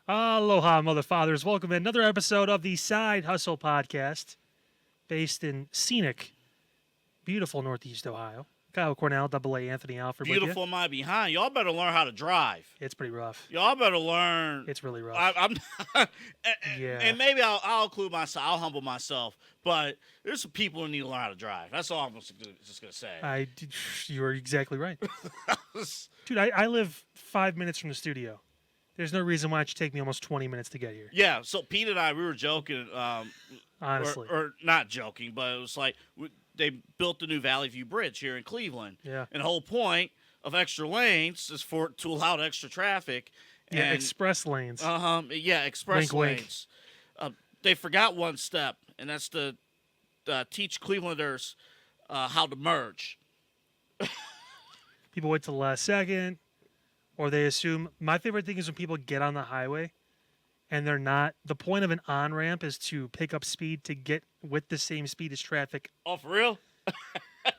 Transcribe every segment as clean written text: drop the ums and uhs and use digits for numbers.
Aloha, mother fathers. Welcome to another episode of the Side Hustle Podcast, based in scenic, beautiful Northeast Ohio. Kyle Cornell, AA Anthony Alford. Beautiful my behind. Y'all better learn how to drive. It's pretty rough. Y'all better learn. It's really rough. I'm Yeah. And maybe I'll include myself. I'll humble myself. But there's some people who need to learn how to drive. That's all I'm just going to say. You're exactly right. Dude, I live 5 minutes from the studio. There's no reason why it should take me almost 20 minutes to get here. Yeah, so Pete and I, we were joking. Honestly. Or not joking, but it was like they built the new Valley View Bridge here in Cleveland. Yeah. And the whole point of extra lanes is to allow extra traffic. Yeah, and, express lanes. Yeah, express Wink, lanes. They forgot one step, and that's to teach Clevelanders how to merge. People wait till the last second, or they assume. My favorite thing is when people get on the highway and they're not. The point of an on-ramp is to pick up speed to get with the same speed as traffic. Oh, for real?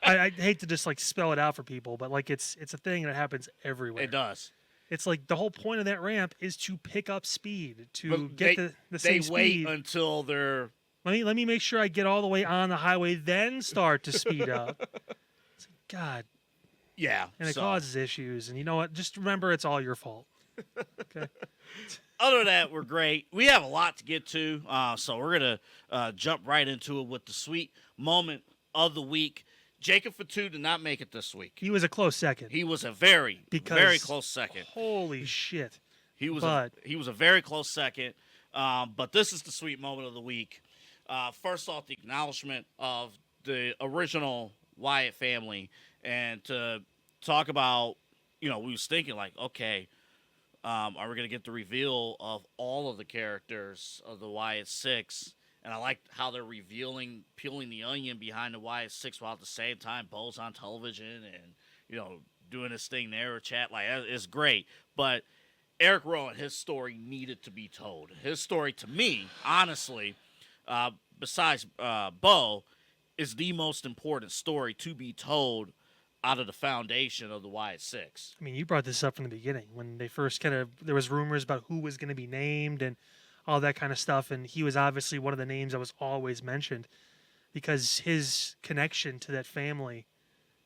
I hate to just like spell it out for people, but like it's a thing that happens everywhere. It does. It's like the whole point of that ramp is to pick up speed, to But get the same speed. They wait until they're... Let me make sure I get all the way on the highway, then start to speed up. It's like, God. Yeah. And it causes issues. And you know what? Just remember it's all your fault. Okay. Other than that, we're great. We have a lot to get to, so we're going to jump right into it with the sweet moment of the week. Jacob Fatu did not make it this week. He was a close second. He was a very close second. Holy shit. He was a very close second, but this is the sweet moment of the week. First off, the acknowledgement of the original Wyatt family, and to talk about, we was thinking like, okay, are we going to get the reveal of all of the characters of the Wyatt Six? And I like how they're peeling the onion behind the Wyatt Six while at the same time Bo's on television and, doing his thing there or chat. Like, it's great. But Erick Rowan, his story needed to be told. His story, to me, honestly, besides Bo, is the most important story to be told out of the foundation of the Wyatt Six. I mean, you brought this up from the beginning when they first there was rumors about who was going to be named and all that kind of stuff. And he was obviously one of the names that was always mentioned because his connection to that family,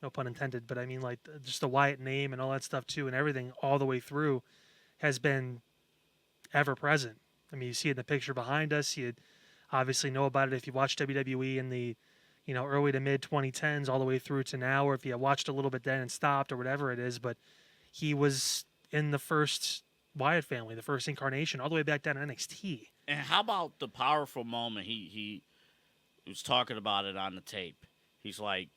no pun intended, but I mean like just the Wyatt name and all that stuff too and everything all the way through has been ever present. I mean, you see it in the picture behind us. You obviously know about it if you watch WWE in the early to mid 2010s all the way through to now, or if you watched a little bit then and stopped or whatever it is. But he was in the first Wyatt family, the first incarnation, all the way back down to NXT. And how about the powerful moment? He was talking about it on the tape. He's like,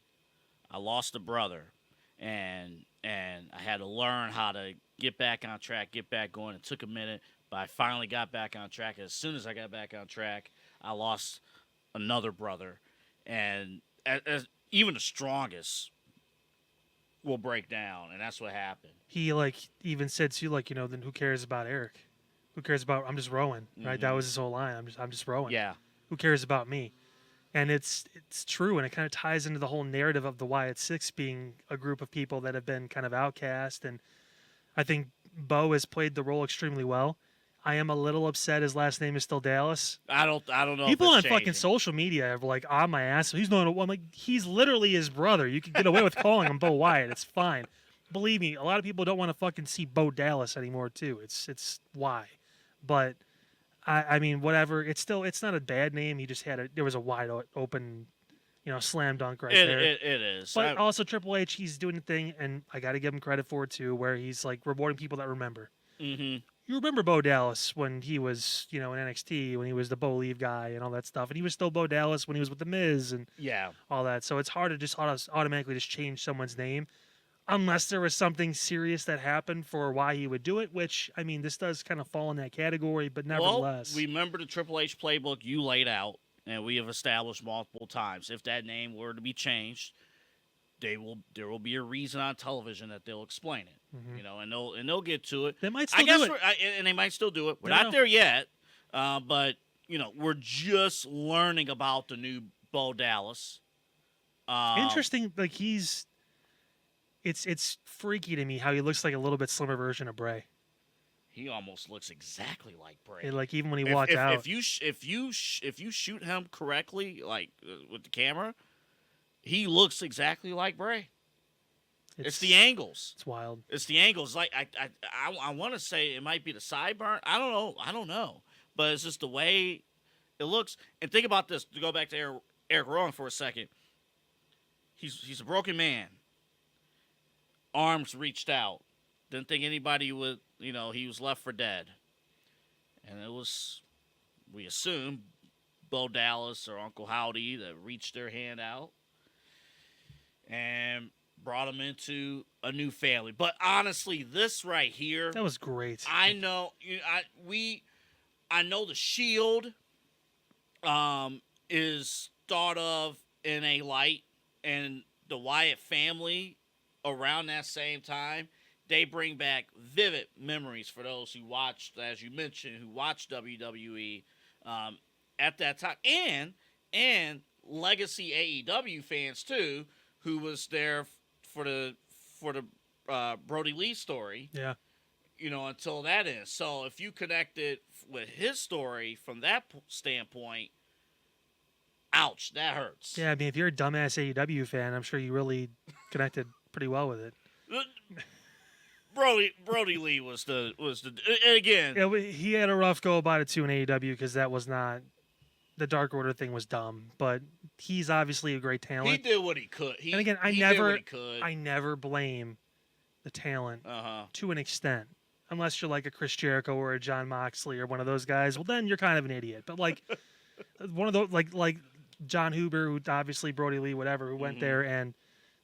I lost a brother, and I had to learn how to get back on track, get back going. It took a minute, but I finally got back on track. As soon as I got back on track, I lost another brother. And as even the strongest will break down, and that's what happened. He even said to you, then who cares about Eric? Who cares about? I'm just Rowan, right? That was his whole line. I'm just Rowan. Yeah. Who cares about me? And it's true, and it kind of ties into the whole narrative of the Wyatt Six being a group of people that have been kind of outcast. And I think Bo has played the role extremely well. I am a little upset his last name is still Dallas. I don't know. People on changing. fucking social media are like on my ass. He's not. I'm like, he's literally his brother. You can get away with calling him Bo Wyatt. It's fine. Believe me, a lot of people don't want to fucking see Bo Dallas anymore too. It's why, but I mean whatever. It's not a bad name. He just there was a wide open, slam dunk right there. It is. But also Triple H, he's doing the thing, and I got to give him credit for it too, where he's like rewarding people that remember. Mm-hmm. You remember Bo Dallas when he was, in NXT, when he was the Bo Leave guy and all that stuff. And he was still Bo Dallas when he was with The Miz and all that. So it's hard to just automatically just change someone's name unless there was something serious that happened for why he would do it, which, I mean, this does kind of fall in that category, but nevertheless. Well, remember the Triple H playbook you laid out, and we have established multiple times. If that name were to be changed, there will be a reason on television that they'll explain it, and they'll get to it. They might still do it, and they might still do it. We're not there yet, but we're just learning about the new Bo Dallas. Interesting, like it's freaky to me how he looks like a little bit slimmer version of Bray. he almost looks exactly like Bray. And, like, even when he walked out. If you shoot him correctly, like with the camera, he looks exactly like Bray. It's the angles. It's wild. It's the angles. Like I want to say it might be the sideburn. I don't know. But it's just the way it looks. And think about this. To go back to Erick Rowan for a second. He's a broken man. Arms reached out. Didn't think anybody would. He was left for dead. And it was, we assume, Bo Dallas or Uncle Howdy that reached their hand out and brought him into a new family. But honestly, this right here, that was great. I know, I know the Shield is thought of in a light, and the Wyatt family around that same time, they bring back vivid memories for those who watched, as you mentioned, who watched WWE at that time, and legacy AEW fans too, who was there for the Brodie Lee story. Yeah. Until that ends. So if you connected with his story from that standpoint, ouch, that hurts. Yeah, I mean, if you're a dumbass AEW fan, I'm sure you really connected pretty well with it. Brodie Lee was the and again. Yeah, he had a rough go about it too in AEW because that was not, the Dark Order thing was dumb, but he's obviously a great talent. He did what he could. And again, I never blame the talent to an extent, unless you're like a Chris Jericho or a John Moxley or one of those guys. Well, then you're kind of an idiot. But like one of those, like John Huber, who obviously Brodie Lee, whatever, who went there and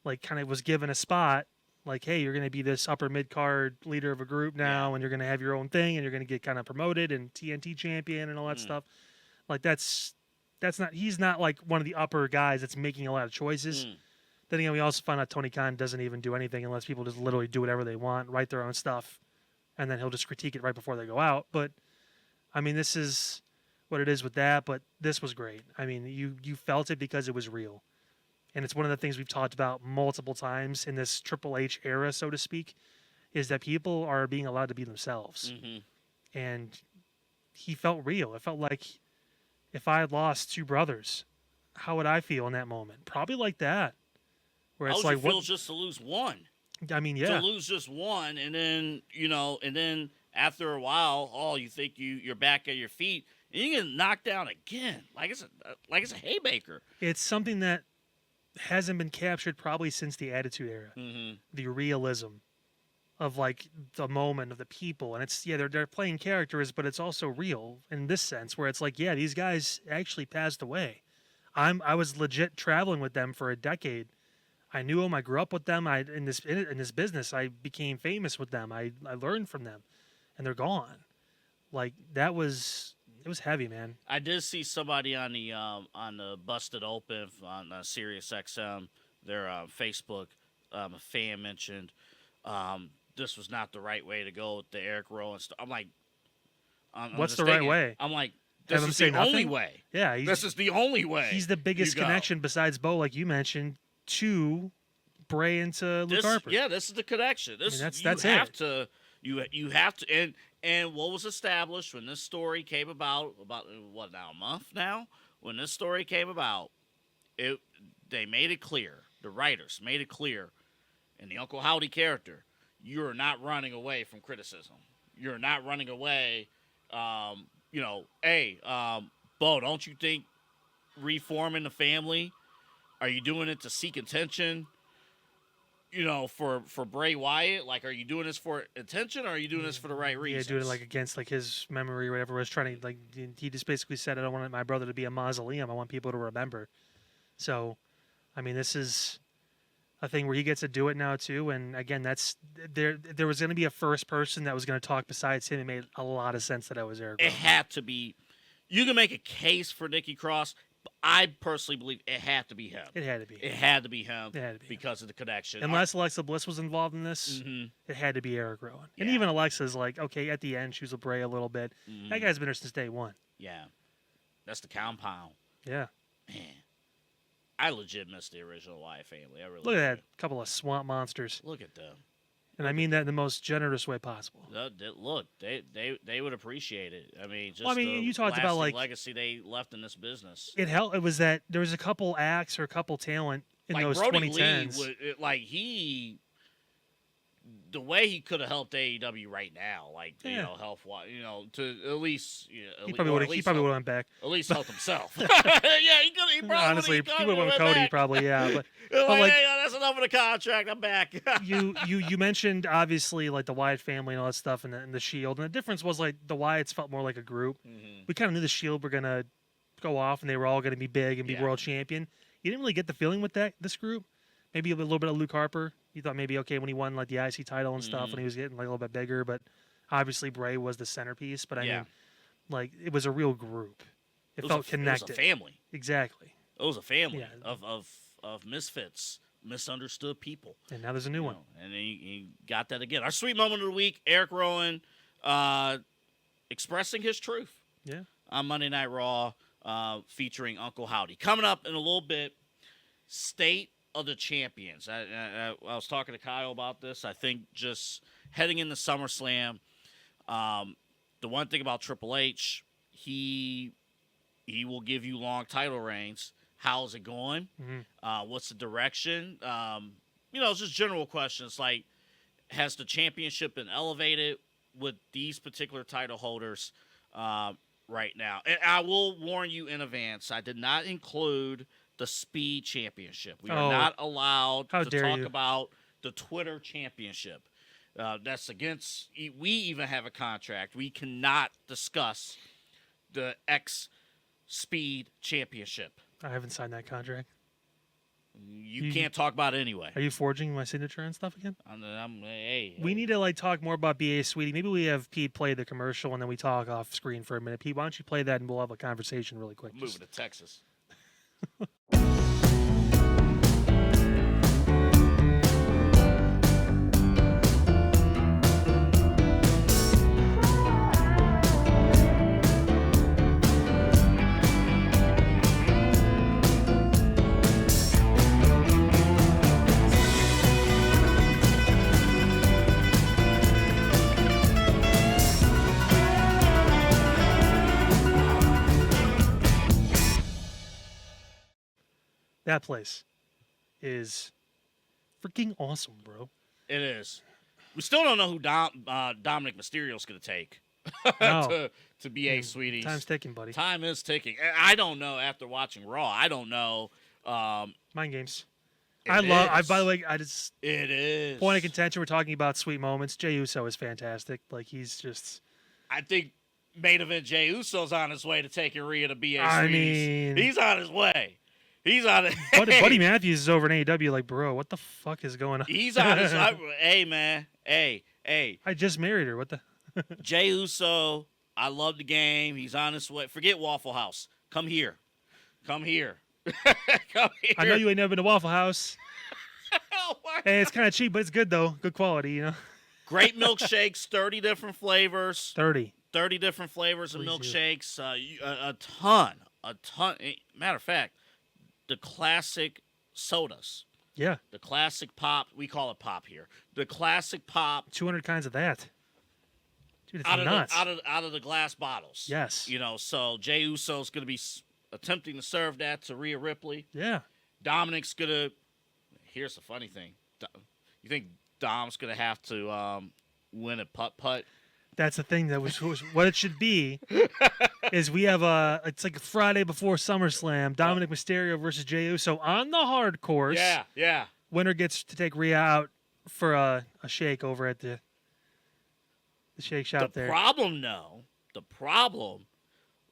like kind of was given a spot. Like, hey, you're going to be this upper mid-card leader of a group now, and you're going to have your own thing, and you're going to get kind of promoted and TNT champion and all that stuff. Like, that's not, he's not like one of the upper guys that's making a lot of choices. Then again, we also find out Tony Khan doesn't even do anything unless people just literally do whatever they want, write their own stuff, and then he'll just critique it right before they go out. But, I mean, this is what it is with that, but this was great. I mean, you felt it because it was real. And it's one of the things we've talked about multiple times in this Triple H era, so to speak, is that people are being allowed to be themselves. And he felt real. It felt like if I had lost two brothers, how would I feel in that moment? Probably like that. Where it's how would like, you feel just to lose one? I mean, yeah. To lose just one, and then, and then after a while, you think you're back at your feet, and you get knocked down again. Like it's a haymaker. It's something that hasn't been captured probably since the Attitude Era. The realism of like the moment of the people, and it's they're playing characters, but it's also real in this sense where it's like these guys actually passed away. I was legit traveling with them for a decade. I knew them. I grew up with them. In this business, I became famous with them. I learned from them, and they're gone. Like it was heavy, man. I did see somebody on the Busted Open on Sirius XM, their Facebook. A fan mentioned this was not the right way to go with the Erick Rowan stuff. I'm like, what's the right way? I'm like, this is the only way. Yeah, this is the only way. He's the biggest connection besides Bo, like you mentioned, to Bray and to Luke Harper. Yeah, this is the connection. That's it. You have to, and what was established when this story came about what now, a month now? When this story came about, they made it clear, the writers made it clear, in the Uncle Howdy character, you're not running away from criticism. You're not running away, hey, Bo, don't you think reforming the family, are you doing it to seek attention? For Bray Wyatt, like, are you doing this for attention or are you doing this for the right reasons? Yeah, doing it like against like his memory or whatever. Was trying to he just basically said, I don't want my brother to be a mausoleum. I want people to remember. So, I mean, this is a thing where he gets to do it now too. And again, that's there was going to be a first person that was going to talk besides him. It made a lot of sense that I was Erick Rowan. It had to be. You can make a case for Nikki Cross. I personally believe it had to be him. It had to be. It had to be him. Because of the connection. Unless Alexa Bliss was involved in this, it had to be Erick Rowan. Yeah. And even Alexa's like, okay, at the end, she was with Bray a little bit. That guy's been there since day one. Yeah. That's the compound. Yeah. Man. I legit miss the original Wyatt family. I really Look at that couple of swamp monsters. Look at them. And I mean that in the most generous way possible. Look, they would appreciate it. I mean, just you talked about like legacy they left in this business. It helped. It was that there was a couple acts or a couple talent in like those Brodie 2010s. Lee the way he could have helped AEW right now, health wise, to at least, he probably would have went back. At least help himself. Yeah, he could. He probably honestly, he would have went with Cody, back. probably, yeah. But hey, that's enough of the contract. I'm back. you mentioned obviously like the Wyatt family and all that stuff, and the Shield, and the difference was like the Wyatts felt more like a group. Mm-hmm. We kind of knew the Shield were gonna go off, and they were all gonna be big and be world champion. You didn't really get the feeling with this group. Maybe a little bit of Luke Harper. You thought maybe okay when he won like the IC title and stuff, when he was getting like a little bit bigger. But obviously Bray was the centerpiece. But I mean, like it was a real group. It felt connected. It was a family. Exactly. It was a family of misfits, misunderstood people. And now there's a new one. And he got that again. Our sweet moment of the week: Erick Rowan expressing his truth. Yeah. On Monday Night Raw, featuring Uncle Howdy. Coming up in a little bit, State of the Champions. I was talking to Kyle about this. I think just heading into SummerSlam, the one thing about Triple H, he will give you long title reigns. How's it going? Mm-hmm. What's the direction? It's just general questions like, has the championship been elevated with these particular title holders right now? And I will warn you in advance, I did not include the Speed Championship. We are not allowed to talk about the Twitter Championship. That's against. We even have a contract. We cannot discuss the X Speed Championship. I haven't signed that contract. You can't talk about it anyway. Are you forging my signature and stuff again? Hey. We need to talk more about BA Sweetie. Maybe we have Pete play the commercial and then we talk off screen for a minute. Pete, why don't you play that and we'll have a conversation really quick. Moving to Texas. That place is freaking awesome, bro. It is. We still don't know who Dominic Mysterio's going to take to be a Sweeties. Time's ticking, buddy. Time is ticking. I don't know after watching Raw. I don't know. Mind games. By the way, it is. Point of contention, we're talking about sweet moments. Jey Uso is fantastic. Like, he's just. I think main event Jey Uso's on his way to taking Rhea to be a Sweeties. I mean. He's on his way. He's on it. Buddy Matthews is over in AEW. Like, bro, what the fuck is going on? He's on his. Hey, man. Hey. I just married her. What the? Jey Uso. I love the game. He's on his way. Forget Waffle House. Come here. Come here. I know you ain't never been to Waffle House. Oh, hey, it's kind of cheap, but it's good though. Good quality, Great milkshakes. 30 different flavors. 30 different flavors of milkshakes. A ton. Matter of fact. The classic sodas. Yeah. The classic pop. We call it pop here. The classic pop. 200 kinds of that. Dude, it's nuts. nuts. Out of the glass bottles. Yes. So Jey Uso's going to be attempting to serve that to Rhea Ripley. Yeah. Dominic's going to. Here's the funny thing. You think Dom's going to have to win a putt-putt? That's the thing. That was what it should be. Is we have it's like a Friday before SummerSlam. Dominic Mysterio versus Jey Uso on the hard course. Yeah. Winner gets to take Rhea out for a shake over at the shake shop there. The problem,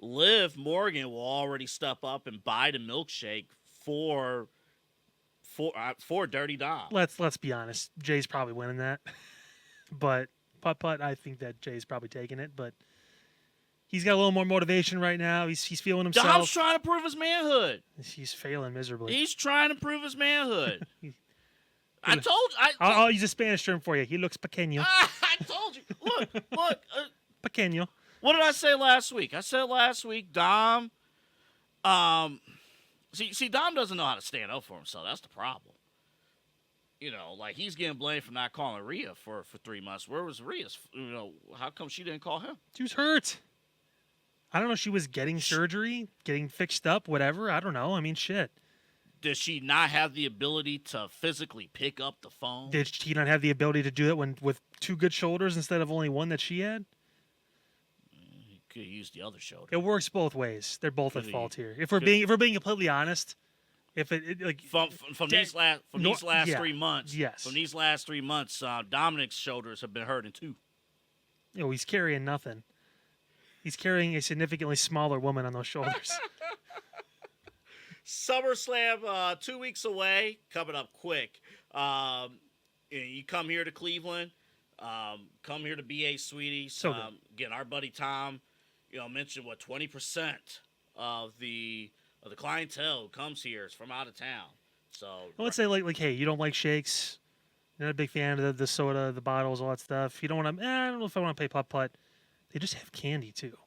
Liv Morgan will already step up and buy the milkshake for Dirty Dom. Let's be honest. Jay's probably winning that, but putt, I think that Jay's probably taking it, but he's got a little more motivation right now. He's feeling himself. Dom's trying to prove his manhood. He's failing miserably. He's trying to prove his manhood. I'll use a Spanish term for you. He looks pequeño. I told you. Look. Pequeño. What did I say last week? I said last week, Dom. See, Dom doesn't know how to stand up for himself. That's the problem. like he's getting blamed for not calling Rhea for 3 months. Where was Rhea's? How come she didn't call him? She was hurt. I don't know. She was getting surgery, getting fixed up, whatever. I don't know. I mean, shit. Did she not have the ability to physically pick up the phone? Did she not have the ability to do it with 2 good shoulders instead of only one that she had? He could have used the other shoulder. It works both ways. They're both at fault here. If we're being completely honest, if it like from these last 3 months, yes. From these last 3 months, Dominic's shoulders have been hurting too. He's carrying nothing. He's carrying a significantly smaller woman on those shoulders. SummerSlam 2 weeks away, coming up quick. You come here to Cleveland, come here to BA Sweeties. So good. Again, our buddy Tom, mentioned 20% of the clientele who comes here is from out of town. So let's say like, hey, you don't like shakes, you're not a big fan of the soda, the bottles, all that stuff. You don't want to. I don't know if I want to play putt-putt. They just have candy too.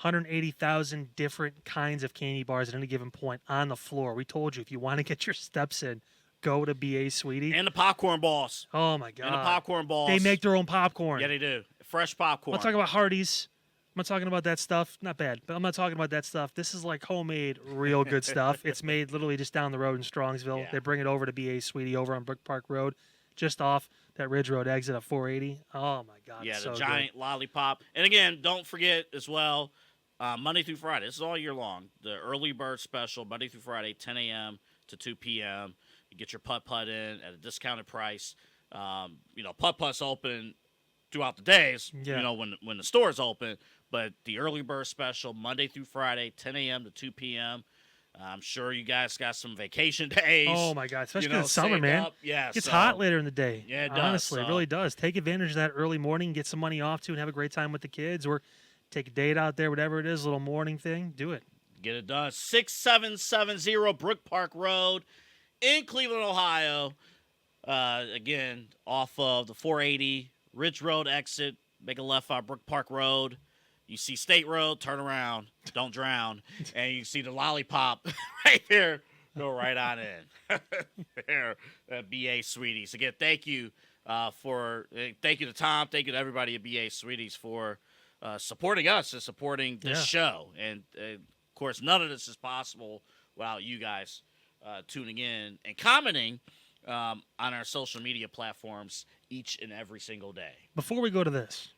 180,000 different kinds of candy bars at any given point on the floor. We told you, if you want to get your steps in, go to BA Sweetie. And the popcorn balls. Oh, my God. And the popcorn balls. They make their own popcorn. Yeah, they do. Fresh popcorn. I'm not talking about Hardee's. I'm not talking about that stuff. Not bad, but I'm not talking about that stuff. This is like homemade, real good stuff. It's made literally just down the road in Strongsville. Yeah. They bring it over to BA Sweetie over on Brook Park Road, just off that Ridge Road exit at 480. Oh, my God. Yeah, so the giant lollipop. And again, don't forget as well, Monday through Friday. This is all year long. The early bird special, Monday through Friday, 10 a.m. to 2 p.m. You get your putt-putt in at a discounted price. Putt-putt's open throughout the days, when the store's open. But the early bird special, Monday through Friday, 10 a.m. to 2 p.m. I'm sure you guys got some vacation days. Oh, my God. Especially in the summer, man. Up. Yeah, it gets hot later in the day. Yeah, it does. Honestly, it really does. Take advantage of that early morning, get some money off, too, and have a great time with the kids. Or take a date out there, whatever it is, a little morning thing. Do it. Get it done. 6770 Brook Park Road in Cleveland, Ohio. Again, off of the 480 Ridge Road exit. Make a left on Brook Park Road. You see State Road, turn around, don't drown. And you see the lollipop right there. Go right on in. There, BA Sweeties. Again, thank you to Tom. Thank you to everybody at BA Sweeties for supporting us and supporting this show. And, of course, none of this is possible without you guys tuning in and commenting on our social media platforms each and every single day. Before we go to this,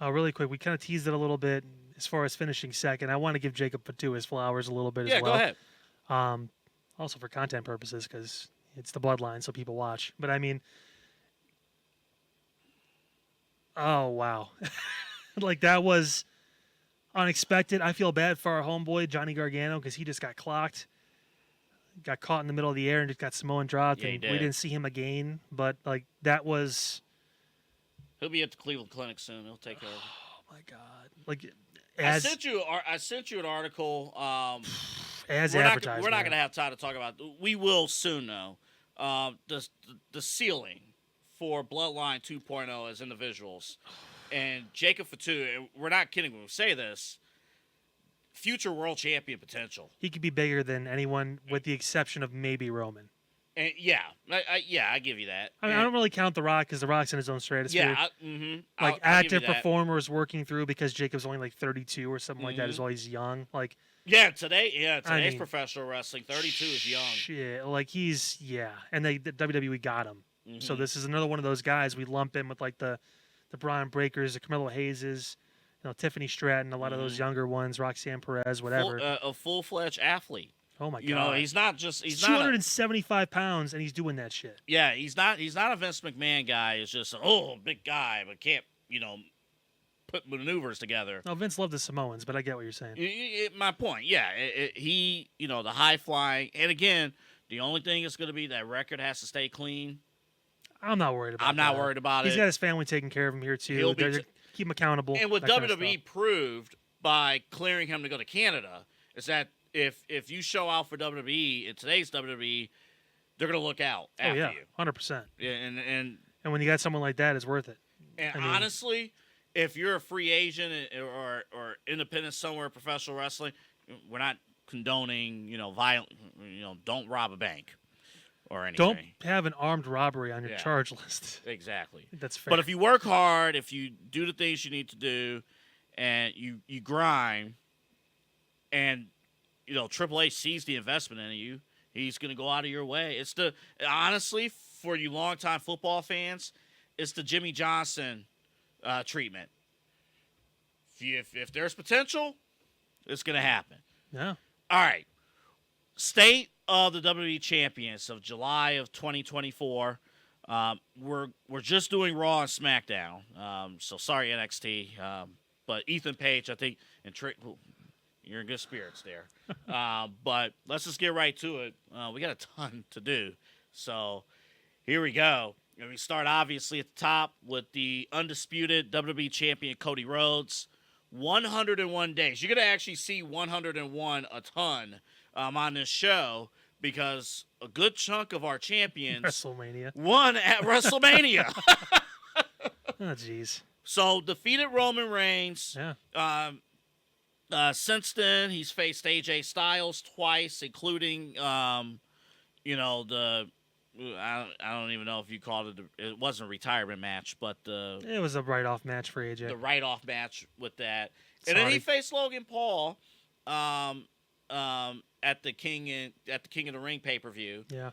really quick, we kind of teased it a little bit as far as finishing second. I want to give Jacob Fatu his flowers a little bit as well. Yeah, go ahead. Also for content purposes, because it's the bloodline, so people watch. But, I mean, oh, wow. Like, that was unexpected. I feel bad for our homeboy, Johnny Gargano, because he just got clocked. Got caught in the middle of the air and just got Samoan dropped. Yeah, and we didn't see him again. But, like, that was... He'll be at the Cleveland Clinic soon. He'll take over. Oh, my God. Like, I sent you an article. As we're advertised. We're not going to have time to talk about it. We will soon, though. The ceiling for Bloodline 2.0 as individuals. And Jacob Fatu, and we're not kidding when we say this, future world champion potential. He could be bigger than anyone with the exception of maybe Roman. And I give you that. I mean, I don't really count The Rock because The Rock's in his own stratosphere. Yeah, like active performers working through because Jacob's only like 32 or something like that is why he's young. Like today's professional wrestling, 32 is young. Shit, like and the WWE got him. So this is another one of those guys we lump in with like the Braun Breakers, the Carmelo Hayeses, Tiffany Stratton, a lot of those younger ones, Roxanne Perez, whatever. A full-fledged athlete. Oh my God! He's not just he's 275 pounds and he's doing that shit. Yeah, he's not a Vince McMahon guy. He's just big guy, but can't put maneuvers together. No, Vince loved the Samoans, but I get what you're saying. My point, yeah, he the high flying, and again, the only thing is going to be that record has to stay clean. I'm not worried about. I'm not worried about it. He's got his family taking care of him here too. Keep him accountable. And what WWE proved by clearing him to go to Canada is that if you show out for WWE in today's WWE, they're going to look out after you. 100%. Yeah, and when you got someone like that, it's worth it. And honestly, if you're a free agent or independent somewhere in professional wrestling, we're not condoning, violent, don't rob a bank. or anything. Don't have an armed robbery on your charge list. Exactly. That's fair. But if you work hard, if you do the things you need to do, and you grind, and Triple H sees the investment in you, he's going to go out of your way. It's honestly, for you longtime football fans, it's the Jimmy Johnson treatment. If there's potential, it's going to happen. Yeah. All right. State of the WWE Champions of July of 2024. We're just doing Raw and SmackDown. So sorry, NXT. But Ethan Page, I think, and Trick, you're in good spirits there. But let's just get right to it. We got a ton to do. So here we go. And we start, obviously, at the top with the undisputed WWE Champion Cody Rhodes. 101 days. You're going to actually see 101 a ton on this show because a good chunk of our champions won at WrestleMania. Oh, jeez. So, defeated Roman Reigns. Yeah. Since then, he's faced AJ Styles twice, including, I don't even know if you called it. It wasn't a retirement match, but it was a write-off match for AJ. The write-off match with that, Sorry. and then he faced Logan Paul, at the King of the Ring pay-per-view. Yeah.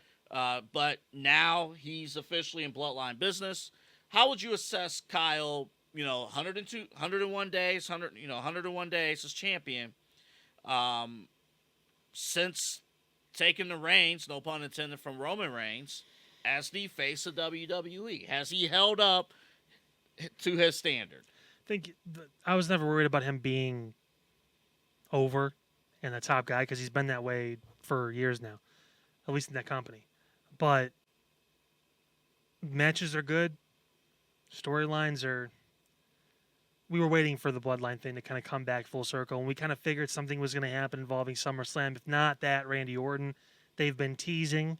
But now he's officially in Bloodline business. How would you assess Kyle? 101 days, 101 days as champion. Since taking the reins, no pun intended, from Roman Reigns as the face of WWE, has he held up to his standard? I was never worried about him being over and the top guy because he's been that way for years now, at least in that company. But matches are good. Storylines are... We were waiting for the Bloodline thing to kind of come back full circle, and we kind of figured something was going to happen involving SummerSlam. If not that, Randy Orton. They've been teasing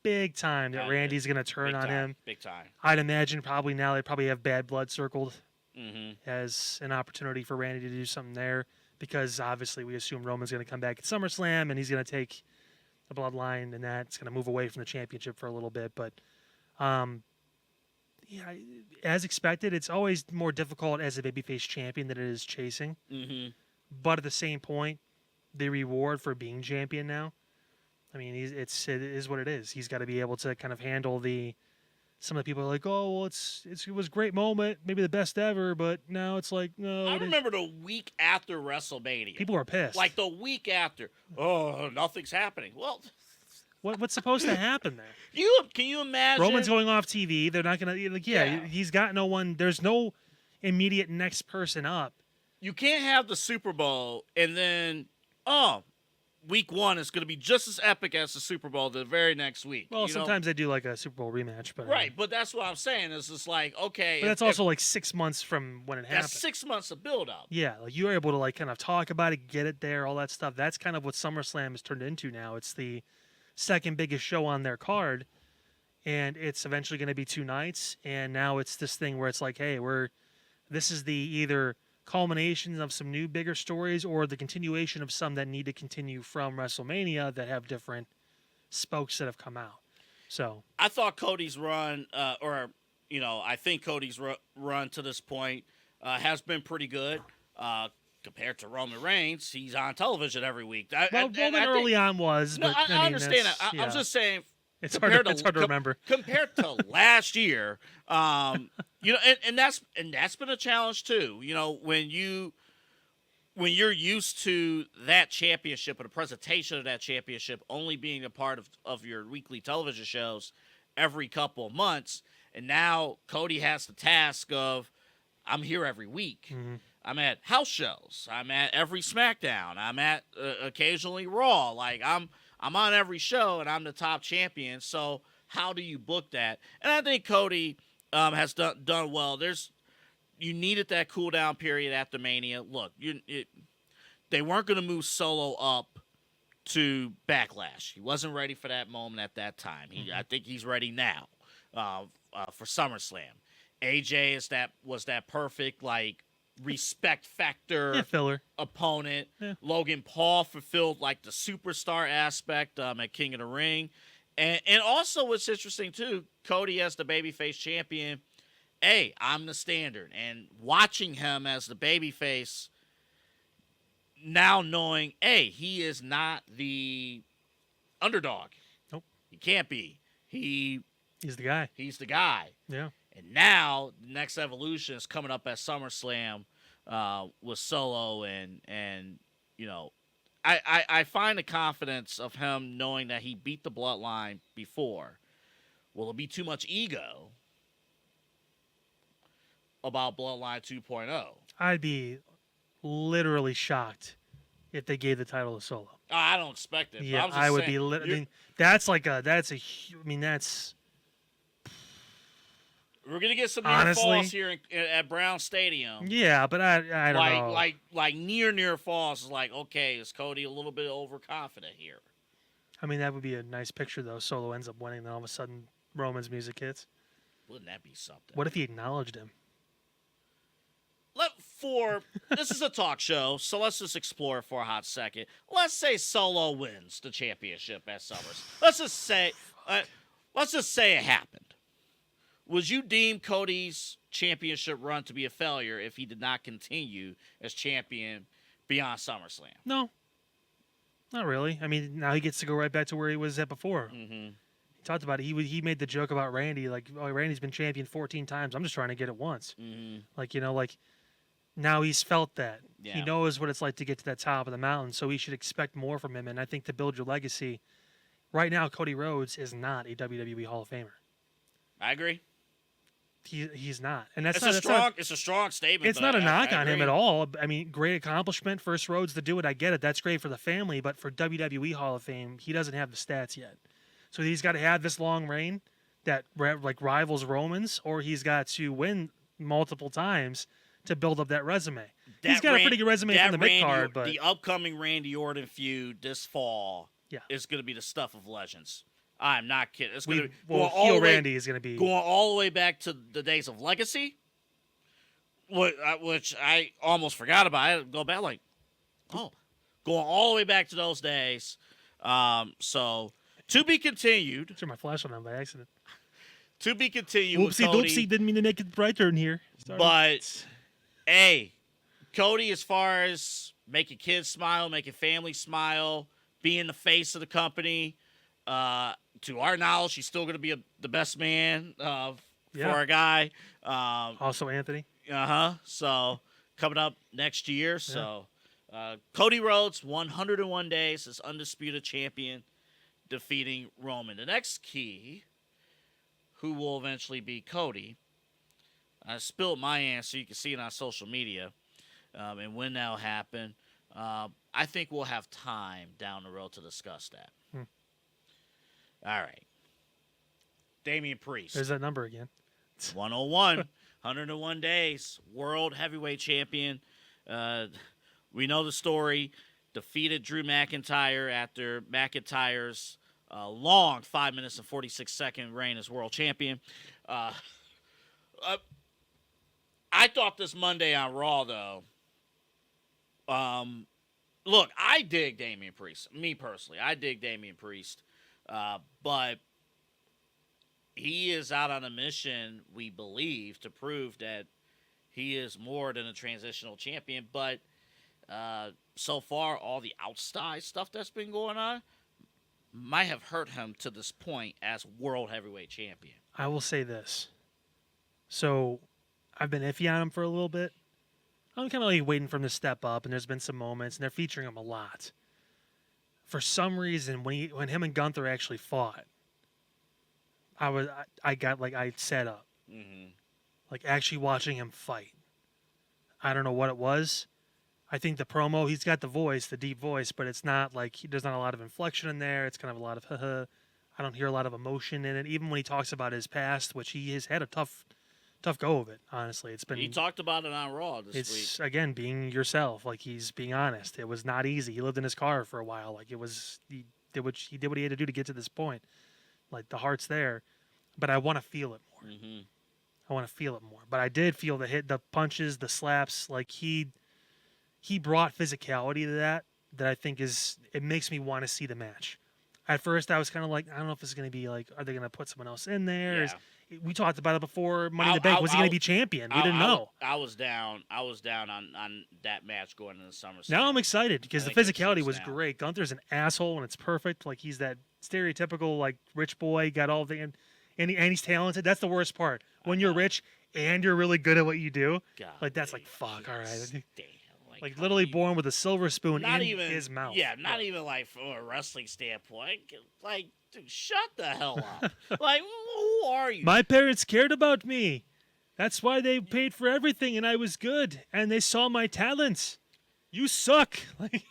big time that Randy's going to turn on him. Big time. I'd imagine probably now they probably have Bad Blood circled as an opportunity for Randy to do something there because obviously we assume Roman's going to come back at SummerSlam and he's going to take the Bloodline and that's going to move away from the championship for a little bit. But yeah, as expected, it's always more difficult as a babyface champion than it is chasing. Mm-hmm. But at the same point, the reward for being champion now, I mean, it is what it is. He's got to be able to kind of handle some of the people are like, oh, well, it was a great moment, maybe the best ever, but now it's like, no. I remember the week after WrestleMania. People were pissed. Like the week after, oh, nothing's happening. Well, what's supposed to happen there? Can you imagine? Roman's going off TV. They're not going to, he's got no one. There's no immediate next person up. You can't have the Super Bowl and then, week one is going to be just as epic as the Super Bowl the very next week. Well, sometimes they do like a Super Bowl rematch. But right, but that's what I'm saying. It's just like, okay. But that's also like 6 months from when it happened. That's 6 months of build-up. Yeah, like you were able to like kind of talk about it, get it there, all that stuff. That's kind of what SummerSlam has turned into now. It's the second biggest show on their card, and it's eventually going to be 2 nights. And now it's this thing where it's like, hey, this is the either culmination of some new bigger stories or the continuation of some that need to continue from WrestleMania that have different spokes that have come out. So I thought Cody's run, I think Cody's run to this point has been pretty good compared to Roman Reigns. He's on television every week. Roman early on was, but I understand that. I'm just saying. It's hard to remember compared to last year. And that's been a challenge too. When you're used to that championship or the presentation of that championship only being a part of your weekly television shows every couple of months, and now Cody has the task of, I'm here every week. Mm-hmm. I'm at house shows. I'm at every SmackDown. I'm at occasionally Raw. Like I'm on every show, and I'm the top champion. So how do you book that? And I think Cody has done well. You needed that cool down period after Mania. Look, they weren't going to move Solo up to Backlash. He wasn't ready for that moment at that time. I think he's ready now for SummerSlam. AJ was that perfect respect factor filler opponent. Yeah. Logan Paul fulfilled the superstar aspect at King of the Ring. And also what's interesting too, Cody as the babyface champion. Hey, I'm the standard, and watching him as the babyface, now knowing, hey, he is not the underdog. Nope. He can't be. He's the guy. He's the guy. Yeah. And now the next evolution is coming up at SummerSlam with Solo, and you know, I find the confidence of him knowing that he beat the Bloodline before. Will it be too much ego about Bloodline 2.0? I'd be literally shocked if they gave the title to Solo. I don't expect it. Yeah, I would be. I mean, that's we're gonna get some near falls here at Brown Stadium. Yeah, but I don't know. Like near falls is like, okay, is Cody a little bit overconfident here? I mean, that would be a nice picture though. Solo ends up winning, then all of a sudden Roman's music hits. Wouldn't that be something? What if he acknowledged him? This is a talk show, so let's just explore it for a hot second. Let's say Solo wins the championship at Summers. Let's just say it happened. Would you deem Cody's championship run to be a failure if he did not continue as champion beyond SummerSlam? No, not really. I mean, now he gets to go right back to where he was at before. Mm-hmm. He talked about it. He made the joke about Randy, like, oh, Randy's been champion 14 times. I'm just trying to get it once. Mm-hmm. Like, now he's felt that. Yeah. He knows what it's like to get to that top of the mountain, so we should expect more from him. And I think to build your legacy, right now, Cody Rhodes is not a WWE Hall of Famer. I agree. He's not, and that's it's a strong statement. It's not a knock on him at all. I mean, great accomplishment, first Rhodes to do it. I get it. That's great for the family, but for WWE Hall of Fame, he doesn't have the stats yet. So he's got to have this long reign that like rivals Roman's, or he's got to win multiple times to build up that resume. He's got a pretty good resume from the mid card, but the upcoming Randy Orton feud this fall is going to be the stuff of legends. I'm not kidding. It's going to be Randy is going to be going all the way back to the days of Legacy, which I almost forgot about. I had to go back going all the way back to those days. So to be continued. I turned my flash on him by accident. To be continued. Whoopsie doopsie, didn't mean to make it right turn here. Sorry. But hey, Cody, as far as making kids smile, making family smile, being the face of the company. To our knowledge, he's still going to be the best man for a guy. Also Anthony. So coming up next year. So Cody Rhodes, 101 days as undisputed champion, defeating Roman. The next key, who will eventually be Cody. I spilled my answer. You can see it on social media. And when that'll happen, I think we'll have time down the road to discuss that. All right. Damian Priest. There's that number again. 101. 101 days. World heavyweight champion. We know the story. Defeated Drew McIntyre after McIntyre's long 5 minutes and 46-second reign as world champion. I thought this Monday on Raw, though. Look, I dig Damian Priest. Me personally, I dig Damian Priest. But he is out on a mission, we believe, to prove that he is more than a transitional champion. But so far, all the outside stuff that's been going on might have hurt him to this point as world heavyweight champion. I will say this. So I've been iffy on him for a little bit. I'm kind of like waiting for him to step up, and there's been some moments, and they're featuring him a lot. For some reason, when him and Gunther actually fought, I got I set up, like actually watching him fight. I don't know what it was. I think the promo, he's got the voice, the deep voice, but it's not like there's not a lot of inflection in there. It's kind of a lot of I don't hear a lot of emotion in it. Even when he talks about his past, which he has had a tough go of it. Honestly, it's been. He talked about it on Raw this week. It's again being yourself. Like he's being honest. It was not easy. He lived in his car for a while. Like it was. He did what he had to do to get to this point. Like the heart's there, but I want to feel it more. I want to feel it more. But I did feel the hit, the punches, the slaps. Like he brought physicality to that I think it makes me want to see the match. At first, I was kind of like, I don't know if it's going to be like, are they going to put someone else in there? Yeah. We talked about it before. Money in the Bank, was he going to be champion? We didn't know. I was down on that match going into the SummerSlam. Now I'm excited because the physicality was great. Gunther's an asshole and it's perfect. Like he's that stereotypical like rich boy, got all the and he's talented. That's the worst part. When you're rich and you're really good at what you do, God, like that's like fuck. All right. Damn. Like literally born with a silver spoon in his mouth. Yeah, not even like from a wrestling standpoint. Like, dude, shut the hell up. Like, who are you? My parents cared about me. That's why they paid for everything, and I was good. And they saw my talents. You suck. Like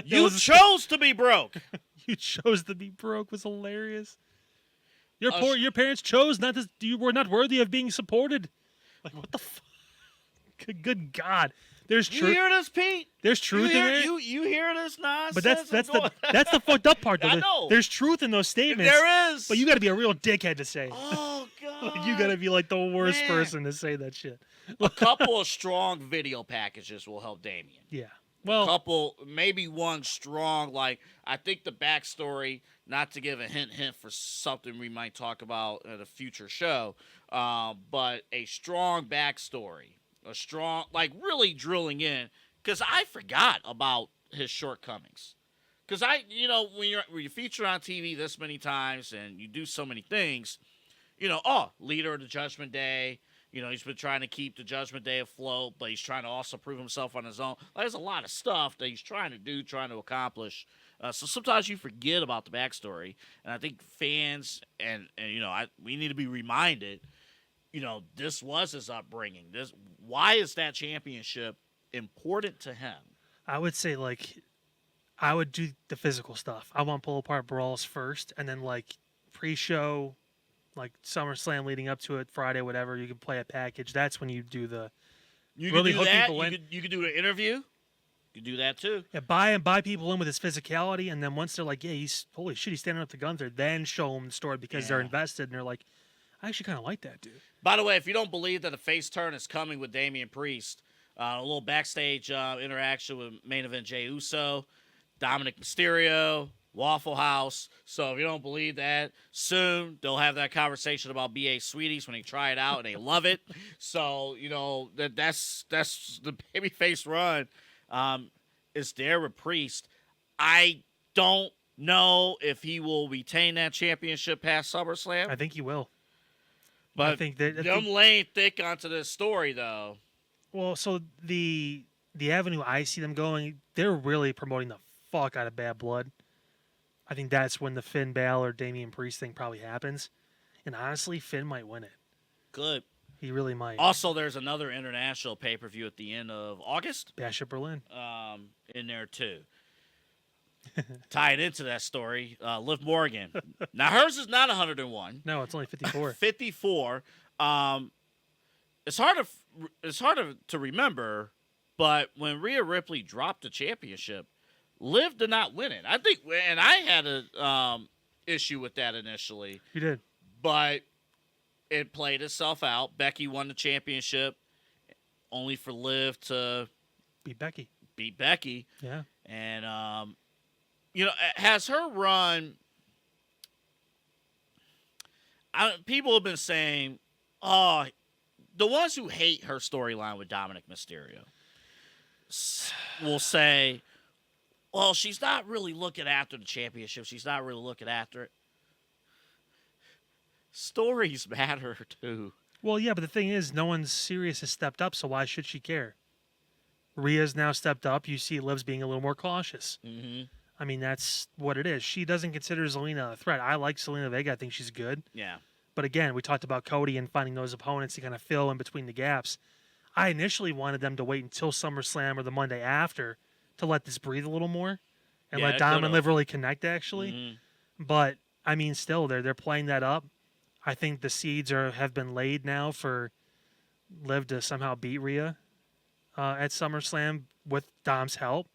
you chose to be broke. You chose to be broke was hilarious. Your parents chose not to. You were not worthy of being supported. Like what the fuck? Good God. There's truth. You hear this, Pete? There's truth in it. You hear this nonsense? But that's the fucked up part. Though. I know. There's truth in those statements. There is. But you got to be a real dickhead to say. Oh God. Like, you got to be like the worst person to say that shit. A couple of strong video packages will help Damian. Yeah. Well, a couple, maybe one strong. Like I think the backstory. Not to give a hint for something we might talk about at a future show, but a strong backstory. A strong, like really drilling in, because I forgot about his shortcomings. Because when you feature on TV this many times and you do so many things, leader of the Judgment Day. He's been trying to keep the Judgment Day afloat, but he's trying to also prove himself on his own. There's a lot of stuff that he's trying to do, trying to accomplish. So sometimes you forget about the backstory, and I think fans and we need to be reminded. This was his upbringing. Why is that championship important to him? I would say, I would do the physical stuff. I want pull apart brawls first, and then, pre-show, SummerSlam leading up to it, Friday, whatever, you can play a package. That's when you do the You really could do hook that. people in. You could do an interview. You could do that, too. Yeah, buy people in with his physicality, and then once they're like, yeah, holy shit, he's standing up to Gunther, then show them the story because they're invested, and they're like, I actually kind of like that dude. By the way, if you don't believe that a face turn is coming with Damian Priest, a little backstage interaction with main event Jey Uso, Dominic Mysterio, Waffle House. So if you don't believe that, soon they'll have that conversation about BA Sweeties when they try it out and they love it. So that's the babyface run. Is there with Priest? I don't know if he will retain that championship past SummerSlam. I think he will. But I think that them laying thick onto this story, though. Well, so the avenue I see them going, they're really promoting the fuck out of Bad Blood. I think that's when the Finn Balor Damian Priest thing probably happens. And honestly, Finn might win it. Good. He really might. Also, there's another international pay-per-view at the end of August. Bash at Berlin. In there, too. Tied into that story, Liv Morgan. Now, hers is not 101. No, it's only 54. 54. It's hard to remember, but when Rhea Ripley dropped the championship, Liv did not win it. I think, and I had a issue with that initially. You did. But it played itself out. Becky won the championship, only for Liv to beat Becky. Yeah. And has her run? People have been saying, the ones who hate her storyline with Dominic Mysterio will say, well, she's not really looking after the championship. She's not really looking after it. Stories matter, too. Well, yeah, but the thing is, no one's serious has stepped up, so why should she care? Rhea's now stepped up. You see Liv's being a little more cautious. Mm-hmm. I mean, that's what it is. She doesn't consider Zelina a threat. I like Zelina Vega. I think she's good. Yeah. But again, we talked about Cody and finding those opponents to kind of fill in between the gaps. I initially wanted them to wait until SummerSlam or the Monday after to let this breathe a little more and let Dom and Liv really connect, actually. Mm-hmm. But, I mean, still, they're playing that up. I think the seeds have been laid now for Liv to somehow beat Rhea at SummerSlam with Dom's help.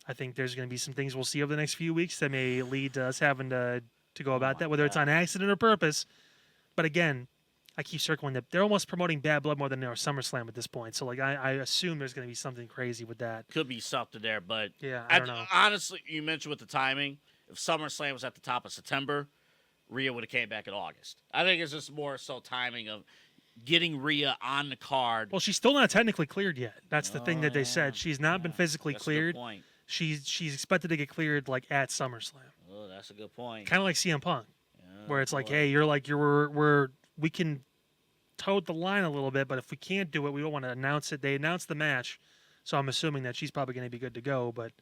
I think there's going to be some things we'll see over the next few weeks that may lead to us having to go about that, whether it's on accident or purpose. But again, I keep circling that they're almost promoting Bad Blood more than they are SummerSlam at this point. So I assume there's going to be something crazy with that. Could be something there, but yeah, I don't know. Honestly, you mentioned with the timing, if SummerSlam was at the top of September, Rhea would have came back in August. I think it's just more so timing of getting Rhea on the card. Well, she's still not technically cleared yet. That's the thing that they yeah. said. She's not been physically That's cleared. A good point. She's expected to get cleared like at SummerSlam. Oh, that's a good point. Kind of like CM Punk, where it's like, boy. hey, we can tote the line a little bit, but if we can't do it, we don't want to announce it. They announced the match, so I'm assuming that she's probably going to be good to go, but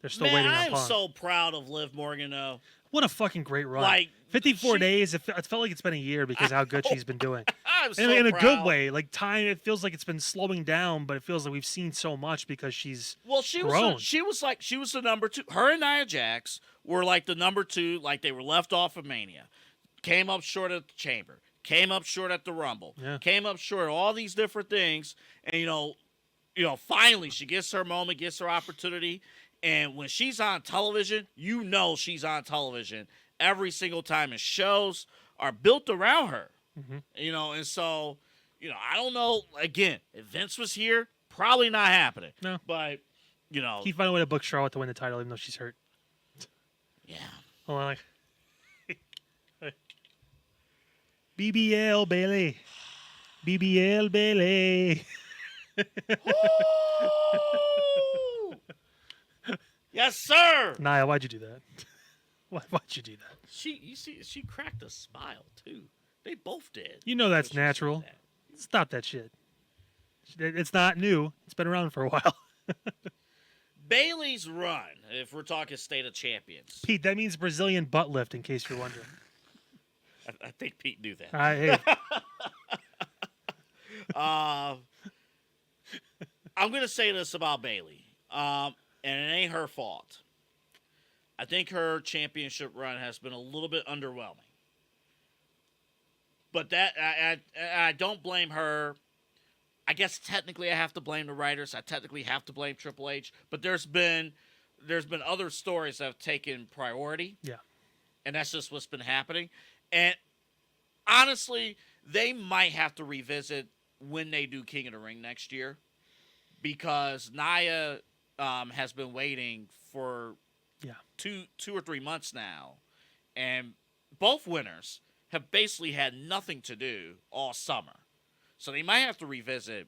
they're still waiting on I'm Punk. so proud of Liv Morgan, though. What a fucking great run. Like, 54 days, it felt like it's been a year because how good she's been doing. I'm so in a proud. good way. Like, time, it feels like it's been slowing down, but it feels like we've seen so much because she's grown. She was the number 2. Her and Nia Jax were like the number 2, like they were left off of Mania. Came up short at the Chamber. Came up short at the Rumble. Yeah. Came up short, all these different things. And, finally she gets her moment, gets her opportunity. And when she's on television, she's on television every single time. And shows are built around her. Mm-hmm. And so, I don't know. Again, if Vince was here, probably not happening. No. But, Keep finding a way to book Charlotte to win the title, even though she's hurt. Yeah. Hold on. BBL Bayley. BBL Bayley. Yes, sir. Nia, why'd you do that? Why'd you do that? She cracked a smile too. They both did. You know that's natural. Stop that shit. It's not new. It's been around for a while. Bayley's run, if we're talking state of champions. Pete, that means Brazilian butt lift, in case you're wondering. I think Pete knew that. Hey. I'm going to say this about Bayley, and it ain't her fault. I think her championship run has been a little bit underwhelming. But that I don't blame her. I guess technically I have to blame the writers. I technically have to blame Triple H. But there's been other stories that have taken priority. Yeah. And that's just what's been happening. And honestly, they might have to revisit when they do King of the Ring next year, because Nia has been waiting for 2 or 3 months now, and both winners have basically had nothing to do all summer. So they might have to revisit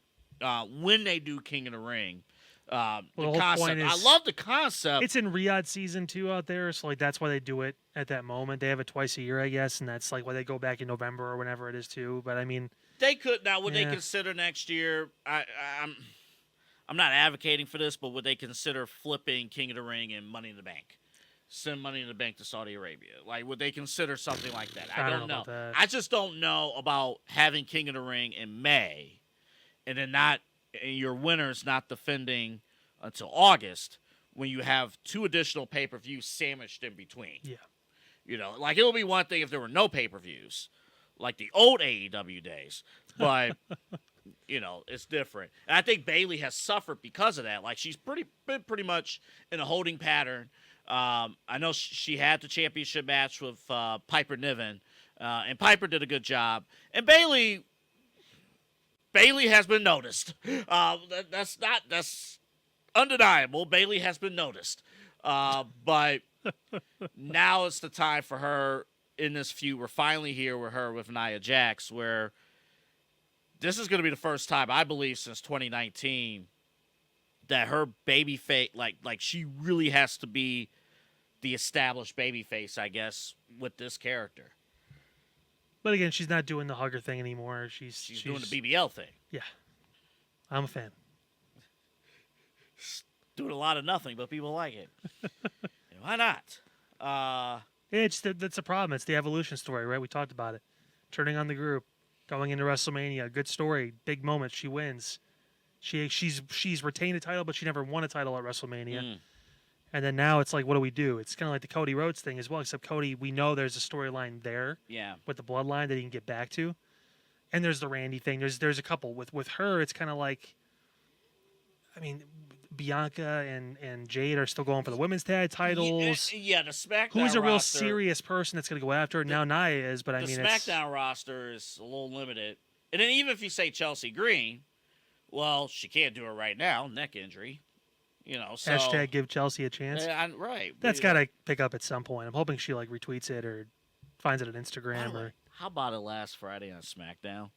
when they do King of the Ring. The concept. I love the concept. It's in Riyadh season 2 out there, so like that's why they do it at that moment. They have it twice a year, I guess, and that's like why they go back in November or whenever it is too. But I mean, they could now. Would they consider next year? I'm not advocating for this, but would they consider flipping King of the Ring and Money in the Bank? Send Money in the Bank to Saudi Arabia. Like, would they consider something like that? I don't know. I just don't know about having King of the Ring in May, and then your winners not defending until August, when you have 2 additional pay-per-views sandwiched in between. Yeah. Like, it would be one thing if there were no pay-per-views, like the old AEW days, but it's different. And I think Bayley has suffered because of that. Like, she's been pretty much in a holding pattern. I know she had the championship match with Piper Niven, and Piper did a good job. And Bayley has been noticed. That's undeniable. Bayley has been noticed. But now it's the time for her in this feud. We're finally here with her with Nia Jax, where this is going to be the first time, I believe, since 2019 that her baby face, like she really has to be the established baby face, I guess, with this character. But again, she's not doing the hugger thing anymore. She's doing the BBL thing. Yeah. I'm a fan. Doing a lot of nothing, but people like it. Why not? That's a problem. It's the evolution story, right? We talked about it. Turning on the group, going into WrestleMania, good story, big moment. She wins. She's retained a title, but she never won a title at WrestleMania. And then now it's like, what do we do? It's kind of like the Cody Rhodes thing as well, except Cody, we know there's a storyline there with the bloodline that he can get back to. And there's the Randy thing. There's a couple. With her, it's kind of like, I mean, Bianca and Jade are still going for the women's tag titles. Yeah, the SmackDown Who's a real roster, serious person that's going to go after her? Now Nia is, but I mean, the SmackDown roster is a little limited. And then even if you say Chelsea Green, well, she can't do it right now, neck injury. So Hashtag give Chelsea a chance. right. That's got to pick up at some point. I'm hoping she retweets it or finds it on Instagram or. How about it last Friday on SmackDown?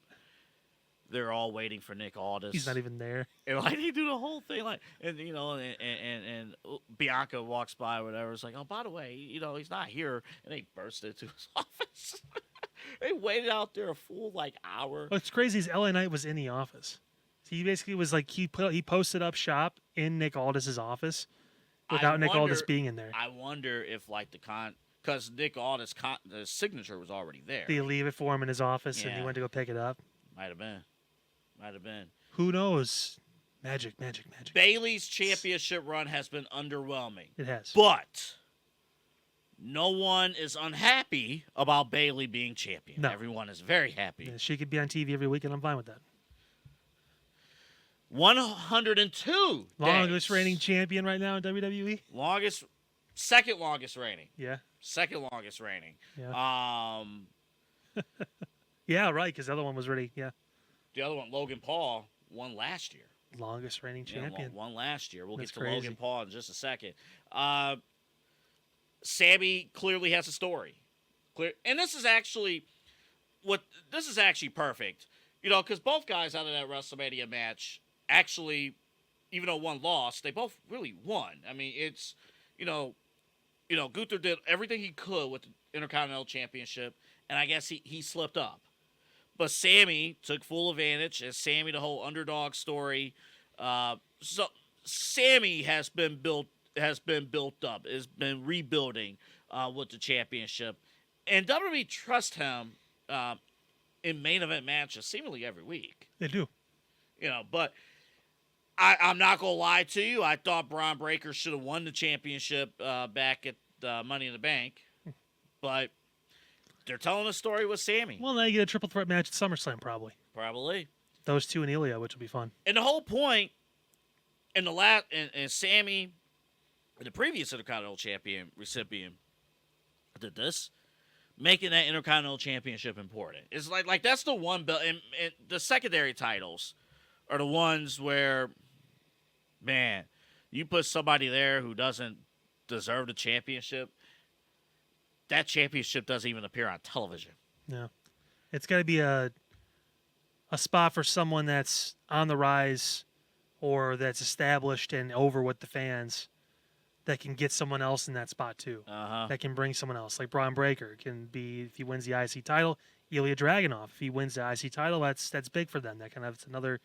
They're all waiting for Nick Aldis. He's not even there. And they do the whole thing and Bianca walks by or whatever. It's like, oh, by the way, he's not here, and they burst into his office. They waited out there a full hour. What's crazy is LA Knight was in the office. He basically was he posted up shop in Nick Aldis's office without Nick Aldis being in there. I wonder if because Nick Aldis the signature was already there. Did he leave it for him in his office and he went to go pick it up? Might have been. Who knows? Magic. Bayley's championship run has been underwhelming. It has. But no one is unhappy about Bayley being champion. No. Everyone is very happy. Yeah, she could be on TV every week, and I'm fine with that. 102 Longest days. reigning champion right now in WWE? Second longest reigning. Yeah. Second longest reigning. Yeah. Yeah, right, because the other one was already, The other one, Logan Paul, won last year. Longest reigning champion. Won last year. We'll That's get to crazy. Logan Paul in just a second. Sami clearly has a story. And this is actually perfect. Because both guys out of that WrestleMania match actually, even though one lost, they both really won. I mean, it's, Gunther did everything he could with the Intercontinental Championship, and I guess he slipped up. But Sami took full advantage, as Sami, the whole underdog story. So Sami has been built up, has been rebuilding with the championship, and WWE trust him in main event matches seemingly every week. They do. But I'm not gonna lie to you. I thought Braun Breaker should have won the championship back at Money in the Bank, but they're telling a story with Sami. Well, now you get a triple threat match at SummerSlam, probably. Probably. Those two and Ilya, which will be fun. And the whole point, and Sami, the previous Intercontinental Champion recipient, did this, making that Intercontinental Championship important. It's like that's the one belt, and the secondary titles are the ones where, man, you put somebody there who doesn't deserve the championship, that championship doesn't even appear on television. Yeah. It's got to be a spot for someone that's on the rise or that's established and over with the fans that can get someone else in that spot too. That can bring someone else. Like Braun Breaker can be, if he wins the IC title, Ilya Dragunov. If he wins the IC title, that's big for them. That kind of another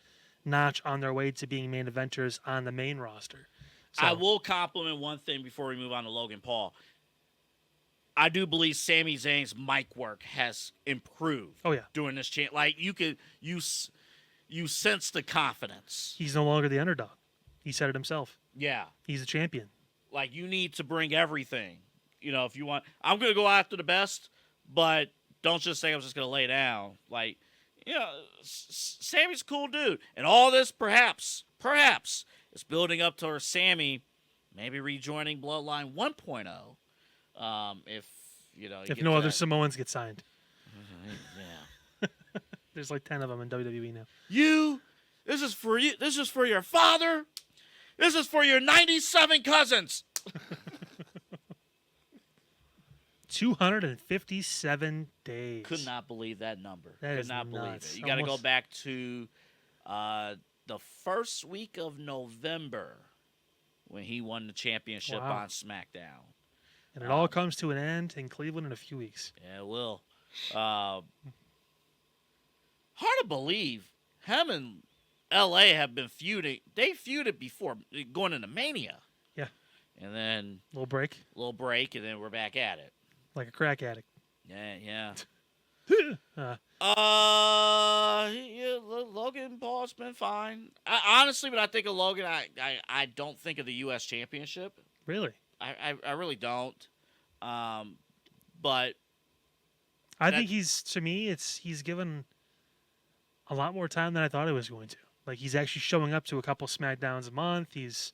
notch on their way to being main eventers on the main roster. So, I will compliment one thing before we move on to Logan Paul. I do believe Sami Zayn's mic work has improved. Oh yeah, during this chance, you sense the confidence. He's no longer the underdog. He said it himself. Yeah, he's a champion. You need to bring everything. If you want, I'm going to go after the best, but don't just say I'm just going to lay down. Sami's a cool dude, and all this perhaps is building up towards Sami maybe rejoining Bloodline 1.0. If no other Samoans get signed. Yeah. There's 10 of them in WWE now. This is for you. This is for your father. This is for your 97 cousins. 257 days. Could not believe that number. Could not believe nuts. it. You got to go back to the first week of November when he won the championship on SmackDown. And it all comes to an end in Cleveland in a few weeks. Yeah, it will. Hard to believe him and L.A. have been feuding. They feuded before going into Mania. Yeah. And then... Little break, and then we're back at it. Like a crack addict. Yeah. uh, Logan Paul's been fine. Honestly, when I think of Logan, I don't think of the U.S. Championship. Really? I really don't. But I think he's given a lot more time than I thought he was going to. He's actually showing up to a couple SmackDowns a month. He's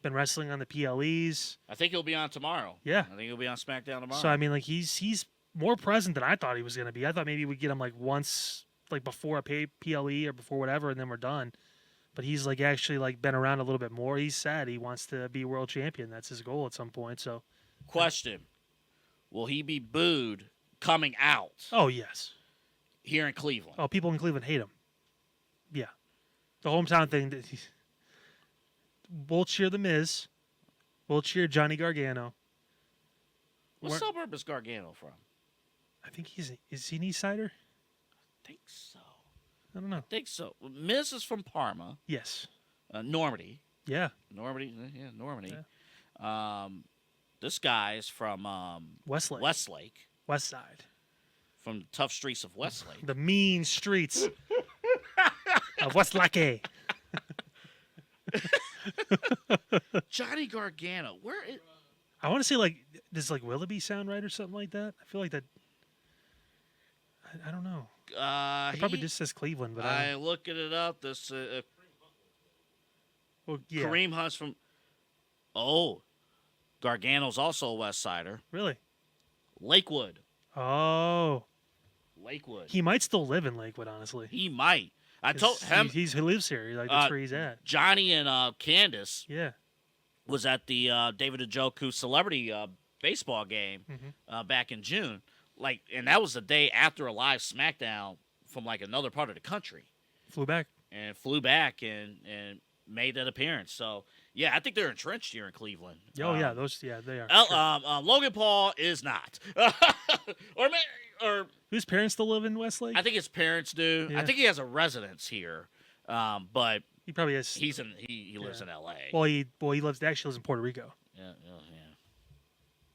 been wrestling on the PLEs. I think he'll be on tomorrow. Yeah. I think he'll be on SmackDown tomorrow. So he's more present than I thought he was going to be. I thought maybe we'd get him once before a PLE or before whatever, and then we're done. but he's like actually like been around a little bit more. He said he wants to be world champion. That's his goal at some point. So, Question: will he be booed coming out oh yes, here in Cleveland? oh people in Cleveland hate him. Yeah, the hometown thing. We'll cheer the Miz. We'll cheer Johnny Gargano. What suburb is Gargano from? I think is he an East Sider? I think so. I don't know. I think so. Miz is from Parma. Yes. Normandy. Yeah. Normandy. Yeah, Normandy. Yeah. This guy is from Westlake. West Side. From the tough streets of Westlake. The mean streets of Westlake. Johnny Gargano. Where is... I want to say, like, does, like, Willoughby sound right or something like that? I feel like that... I don't know. It probably just says Cleveland, but I looking it up. This well, yeah. Kareem Hunt's from... Oh. Gargano's also a West Sider. Really? Lakewood. Oh. Lakewood. He might still live in Lakewood, honestly. He might. I told him... He lives here. Like, that's where he's at. Johnny and Candace... Yeah. Was at the David Njoku celebrity baseball game back in June. Like, and that was the day after a live SmackDown from, like, another part of the country. Flew back and made that appearance. So, yeah, I think they're entrenched here in Cleveland. Oh, yeah, they are. Sure. Logan Paul is not. or his parents still live in Westlake? I think his parents do. Yeah. I think he has a residence here, but he probably has. He lives in L.A. Well, he actually lives in Puerto Rico. Yeah.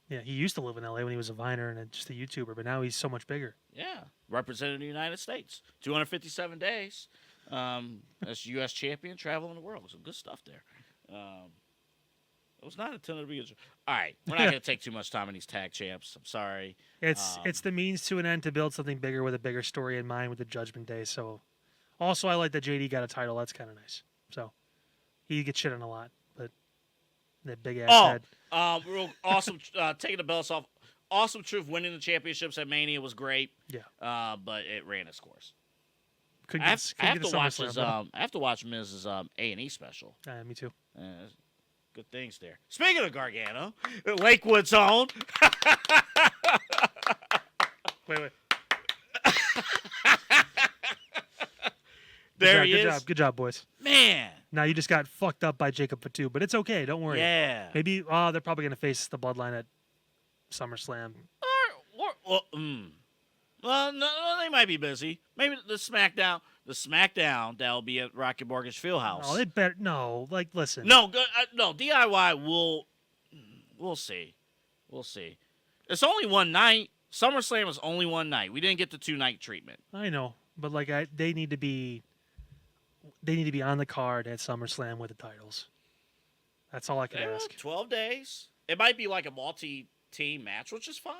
Yeah, he used to live in L.A. when he was a Viner and just a YouTuber, but now he's so much bigger. Yeah, representing the United States. 257 days as U.S. champion, traveling the world. Some good stuff there. It was not intended to be good. All right, we're not going to take too much time on these tag champs. I'm sorry. It's the means to an end to build something bigger with a bigger story in mind with the Judgment Day. So, also, I like that JD got a title. That's kind of nice. So, he gets shit on a lot, but that big ass head. Real awesome. Taking the belts off. Awesome Truth winning the championships at Mania was great. Yeah. But it ran its course. I have to watch Miz's A&E special. Me too. Good things there. Speaking of Gargano, Lakewood's own. Wait. There he is. Good job, boys. Man. Now you just got fucked up by Jacob Fatu, but it's okay. Don't worry. Yeah. Maybe they're probably going to face the Bloodline at SummerSlam. Well, no, they might be busy. Maybe the SmackDown that'll be at Rocket Mortgage Fieldhouse. No, they better no. Like, listen. No, DIY. We'll see. It's only one night. SummerSlam is only one night. We didn't get the 2-night treatment. I know, but like they need to be on the card at SummerSlam with the titles. That's all I can ask. 12 days. It might be like a multi-team match, which is fine.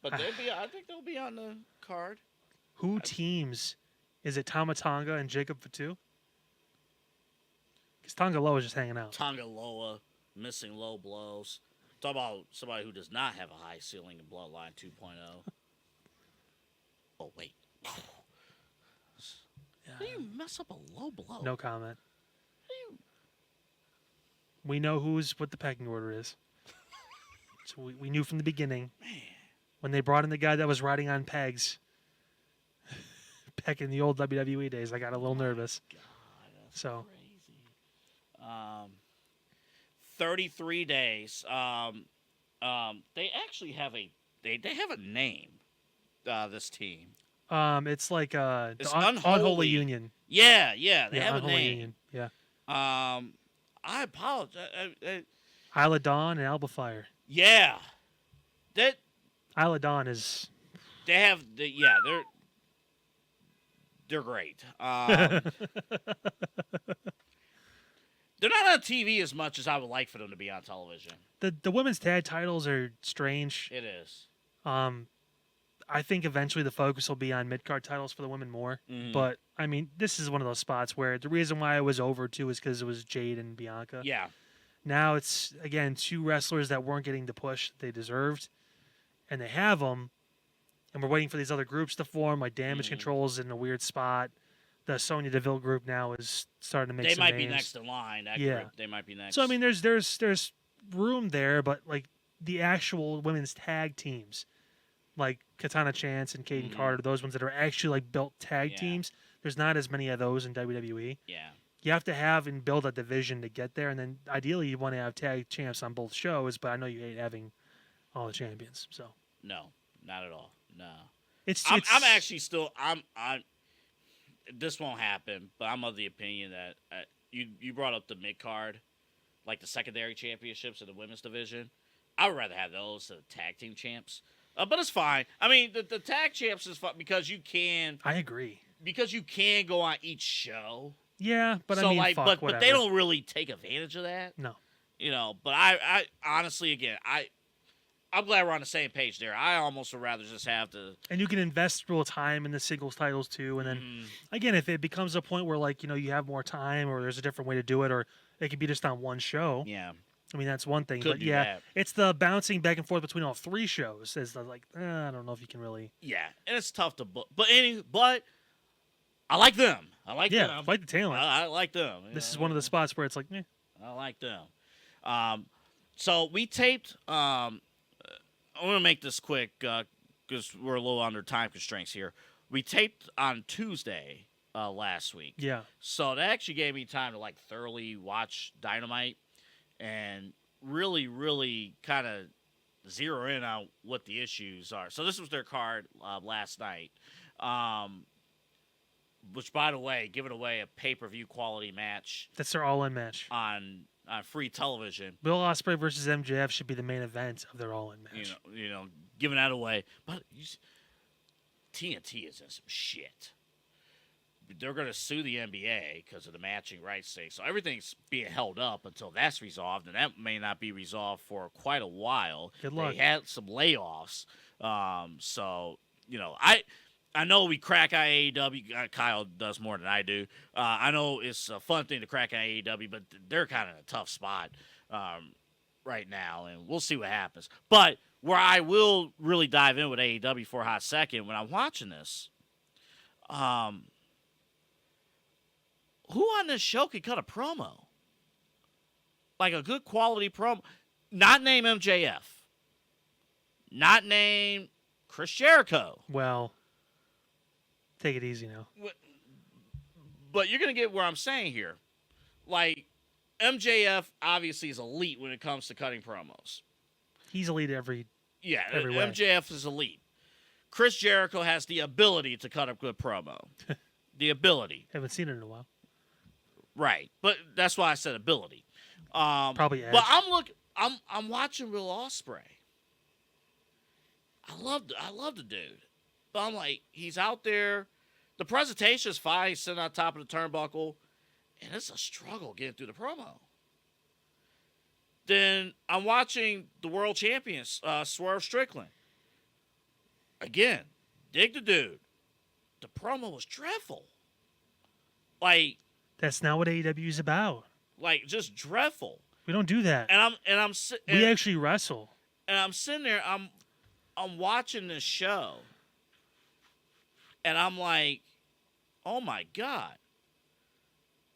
But I think they'll be on the card. Who teams? Is it Tama Tonga and Jacob Fatu? Because Tonga Loa is just hanging out. Tonga Loa, missing low blows. Talk about somebody who does not have a high ceiling in Bloodline 2.0. Oh, wait. How do you mess up a low blow? No comment. We know what the pecking order is. So we knew from the beginning. Man. When they brought in the guy that was riding on pegs back in the old WWE days, I got a little nervous. God, that's crazy. 33 days. They actually have they have a name. This team. It's like it's the Unholy Union. Yeah, they have a name. Union. Yeah. I apologize. Isla Dawn and Alba Fyre. Yeah. Isla Dawn is. They're great. They're not on TV as much as I would like for them to be on television. The women's tag titles are strange. It is. I think eventually the focus will be on mid-card titles for the women more. Mm-hmm. But, I mean, this is one of those spots where the reason why it was over, too, is because it was Jade and Bianca. Yeah. Now it's, again, two wrestlers that weren't getting the push they deserved. And they have them. And we're waiting for these other groups to form, like Damage Control's in a weird spot. the Sonya Deville group now is starting to make They some might be names. next in line. That Yeah. group, they might be next. So I mean, there's room there, but like the actual women's tag teams, like Katana Chance and Kaden Carter, those ones that are actually like built tag teams. There's not as many of those in WWE. Yeah. You have to have and build a division to get there, and then ideally you want to have tag champs on both shows. But I know you hate having all the champions, so No, not at all. No. I'm actually still. I'm. This won't happen, but I'm of the opinion that you brought up the mid card, like the secondary championships in the women's division. I would rather have those than the tag team champs. But it's fine. I mean, the tag champs is fun because you can. I agree. Because you can go on each show. Yeah, but so I mean, like, fuck, but they don't really take advantage of that. No. But I honestly, again, I'm glad we're on the same page there. I almost would rather just have to. And you can invest real time in the singles titles too, and then again, if it becomes a point where like you have more time, or there's a different way to do it, or it could be just on one show. Yeah. I mean that's one thing, Could but do yeah, that. it's the bouncing back and forth between all three shows. Is like I don't know if you can really. Yeah, and it's tough to book, but I like them. I like them. I like the talent. I like them. This is one of the spots where it's like, I like them. So we taped. I'm gonna make this quick because we're a little under time constraints here. We taped on Tuesday last week. Yeah. So that actually gave me time to like thoroughly watch Dynamite and really, really kind of zero in on what the issues are. So this was their card last night. Which, by the way, giving away a pay-per-view quality match. That's their all-in match On free television. Will Ospreay versus MJF should be the main event of their all-in match. Giving that away. But TNT is in some shit. They're going to sue the NBA because of the matching rights thing. So everything's being held up until that's resolved, and that may not be resolved for quite a while. Good luck. They had some layoffs. I know we crack on AEW. Kyle does more than I do. I know it's a fun thing to crack on AEW, but they're kind of in a tough spot right now, and we'll see what happens. But where I will really dive in with AEW for a hot second, when I'm watching this, who on this show could cut a promo? Like a good quality promo. Not name MJF. Not name Chris Jericho. Well, take it easy now. But you're going to get where I'm saying here. Like, MJF obviously is elite when it comes to cutting promos. He's elite every way. MJF is elite. Chris Jericho has the ability to cut a good promo. The ability. Haven't seen it in a while. Right. But that's why I said ability. Probably Edge. But I'm watching Will Ospreay. I love the dude. But I'm like, he's out there. The presentation is fine. He's sitting on top of the turnbuckle. And it's a struggle getting through the promo. Then I'm watching the world champions, Swerve Strickland. Again, dig the dude. The promo was dreadful. Like, that's not what AEW is about. Like, just dreadful. We don't do that. We actually wrestle. And I'm sitting there, I'm watching this show. And I'm like, oh my God.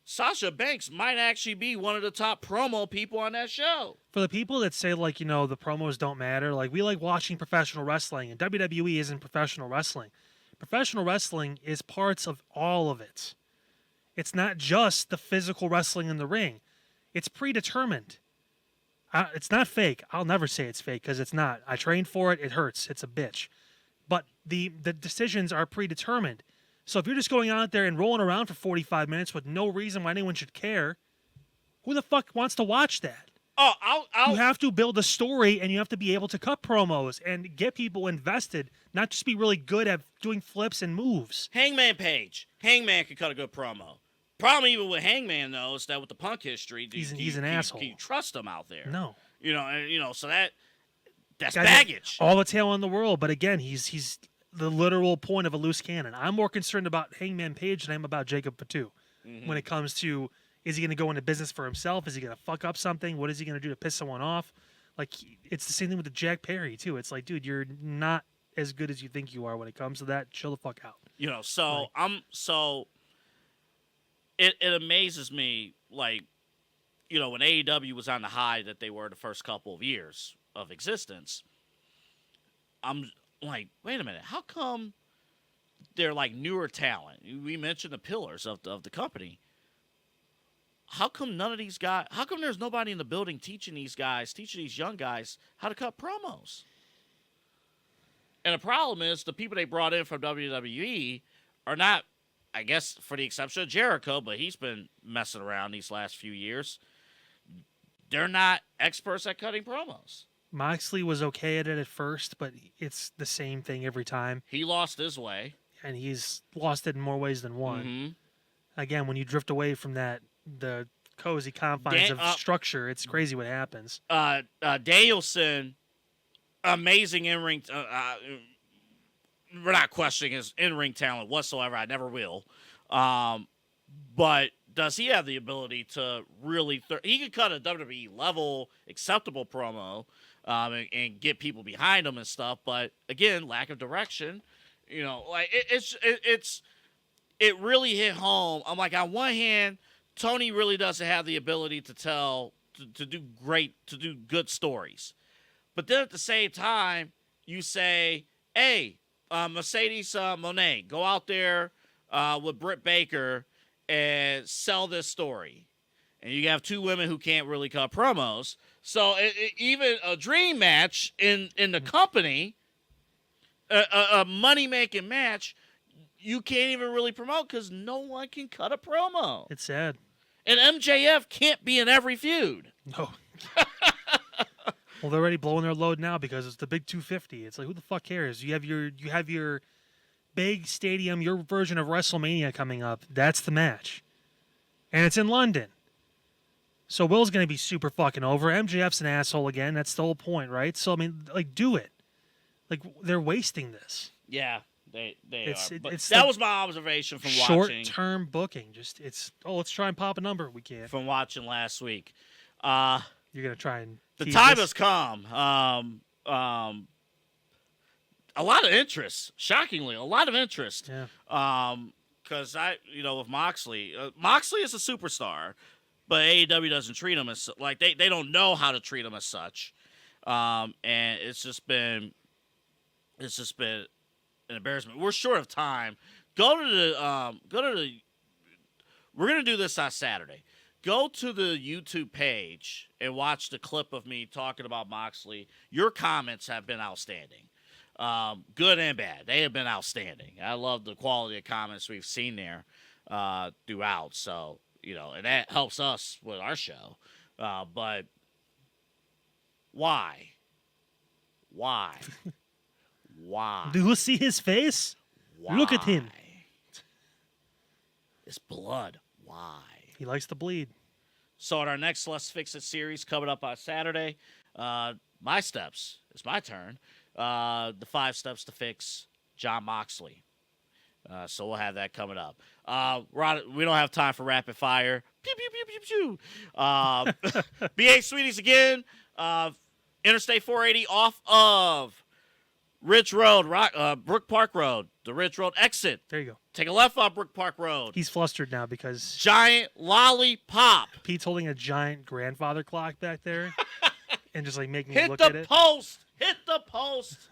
Sasha Banks might actually be one of the top promo people on that show. For the people that say, like, the promos don't matter, like, we like watching professional wrestling, and WWE isn't professional wrestling. Professional wrestling is parts of all of it. It's not just the physical wrestling in the ring. It's predetermined. It's not fake. I'll never say it's fake because it's not. I trained for it. It hurts. It's a bitch. But the decisions are predetermined. So if you're just going out there and rolling around for 45 minutes with no reason why anyone should care, who the fuck wants to watch that? You have to build a story, and you have to be able to cut promos and get people invested, not just be really good at doing flips and moves. Hangman Page. Hangman could cut a good promo. Problem even with Hangman, though, is that with the Punk history, he's an asshole. Can you trust him out there? No. So that's baggage. All the talent in the world, but again, he's the literal point of a loose cannon. I'm more concerned about Hangman Page than I am about Jacob Fatu when it comes to, is he going to go into business for himself? Is he going to fuck up something? What is he going to do to piss someone off? Like, it's the same thing with the Jack Perry, too. It's like, dude, you're not as good as you think you are when it comes to that. Chill the fuck out. it amazes me, like, you know, when AEW was on the high that they were the first couple of years of existence, I'm like, wait a minute, how come they're like newer talent? We mentioned the pillars of the company. How come none of these guys? How come there's nobody in the building teaching these young guys how to cut promos? And the problem is the people they brought in from WWE are not, I guess, for the exception of Jericho, but he's been messing around these last few years. They're not experts at cutting promos. Moxley was okay at it at first, but it's the same thing every time. He lost his way. And he's lost it in more ways than one. Mm-hmm. Again, when you drift away from the cozy confines of structure, it's crazy what happens. Danielson, amazing in-ring. We're not questioning his in-ring talent whatsoever. I never will. But does he have the ability to really... he could cut a WWE level acceptable promo and get people behind him and stuff. But again, lack of direction. You know, like it really hit home. I'm like, on one hand, Tony really doesn't have the ability to do good stories. But then at the same time, you say, hey, Mercedes Moné, go out there with Britt Baker and sell this story. And you have two women who can't really cut promos. So even a dream match in the company, a money-making match, you can't even really promote because no one can cut a promo. It's sad. And MJF can't be in every feud. No. Well, they're already blowing their load now because it's the big 250. It's like, who the fuck cares? You have your big stadium, your version of WrestleMania coming up. That's the match. And it's in London. So Will's going to be super fucking over. MJF's an asshole again. That's the whole point, right? So, I mean, like, do it. Like, they're wasting this. Yeah, they are. But it's that was my observation from watching. Short-term booking. Just, let's try and pop a number. We can't. From watching last week. You're going to try and... The time has come. A lot of interest. Shockingly, a lot of interest. Yeah. Because with Moxley is a superstar, but AEW doesn't treat him as like they don't know how to treat him as such. And it's just been an embarrassment. We're short of time. We're gonna do this on Saturday. Go to the YouTube page and watch the clip of me talking about Moxley. Your comments have been outstanding. Good and bad. They have been outstanding. I love the quality of comments we've seen there throughout. So, and that helps us with our show. But why? Why? Do you see his face? Why? Look at him. It's blood. Why? He likes to bleed. So at our next Let's Fix It series coming up on Saturday, my steps. It's my turn. The 5 steps to fix Jon Moxley. So we'll have that coming up. We don't have time for rapid fire. Pew, pew, pew, pew, pew. BA Sweeties again. Interstate 480 off of Ridge Road, Brook Park Road, the Ridge Road exit. There you go. Take a left off Brook Park Road. He's flustered now because... Giant lollipop. Pete's holding a giant grandfather clock back there and just like making me look at it. Hit the post.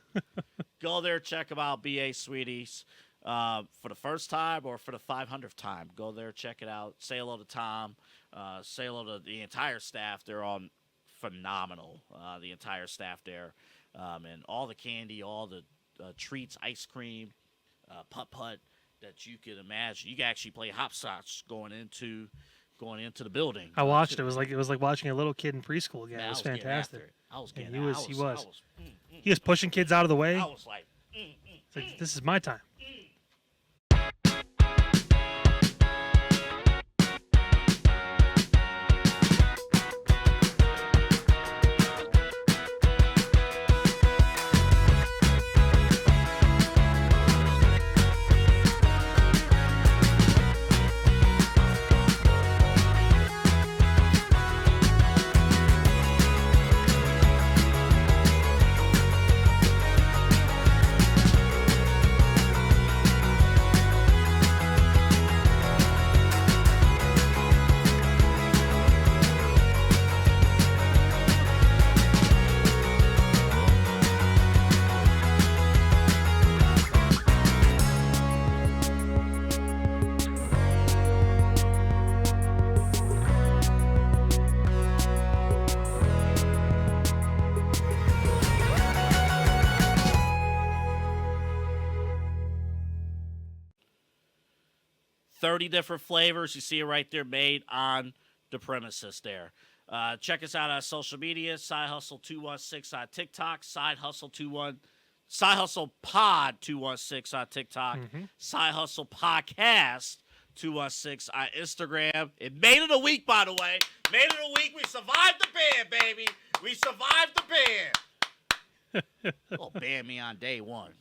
Go there, check them out, BA Sweeties. For the first time or for the 500th time, go there, check it out. Say hello to Tom. Say hello to the entire staff. They're all phenomenal, the entire staff there. And all the candy, all the treats, ice cream, putt-putt that you could imagine. You can actually play hopscotch going into the building. I watched it. It was like watching a little kid in preschool again. Man, it was fantastic. I was getting He was pushing kids out of the way. I was like, It's like, this is my time. 30 different flavors. You see it right there, made on the premises there. Check us out on social media, Side Hustle 216 on TikTok, Side Hustle Pod 216 on TikTok, Side Hustle Podcast 216 on Instagram. It made it a week, by the way. Made it a week. We survived the ban, baby. We survived the ban. Oh, ban me on day one.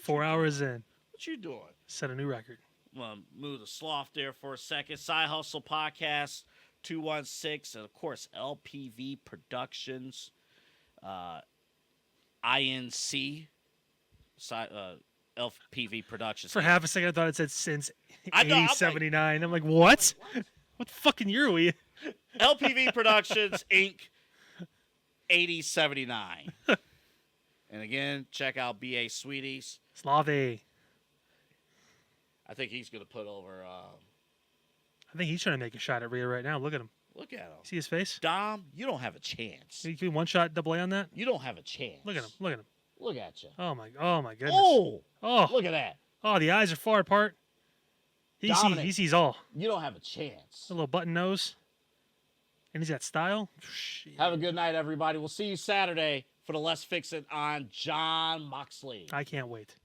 4 hours in. What you doing? Set a new record. Well, move the sloth there for a second. Side Hustle Podcast 216, and of course LPV Productions, INC, LPV Productions. For half a second, I thought it said since I know, 8079. I'm like, what? What fucking year are we? LPV Productions Inc. 8079. And again, check out BA Sweeties. Slavy. I think he's going to put over. I think he's trying to make a shot at Rhea right now. Look at him. Look at him. See his face? Dom, you don't have a chance. You can one shot double A on that? You don't have a chance. Look at him. Look at him. Look at you. Oh my goodness. Oh, Oh, look at that. oh, the eyes are far apart. He sees all. You don't have a chance. A little button nose. And he's got style. Shit. Have a good night, everybody. We'll see you Saturday for the Let's Fix It on John Moxley. I can't wait.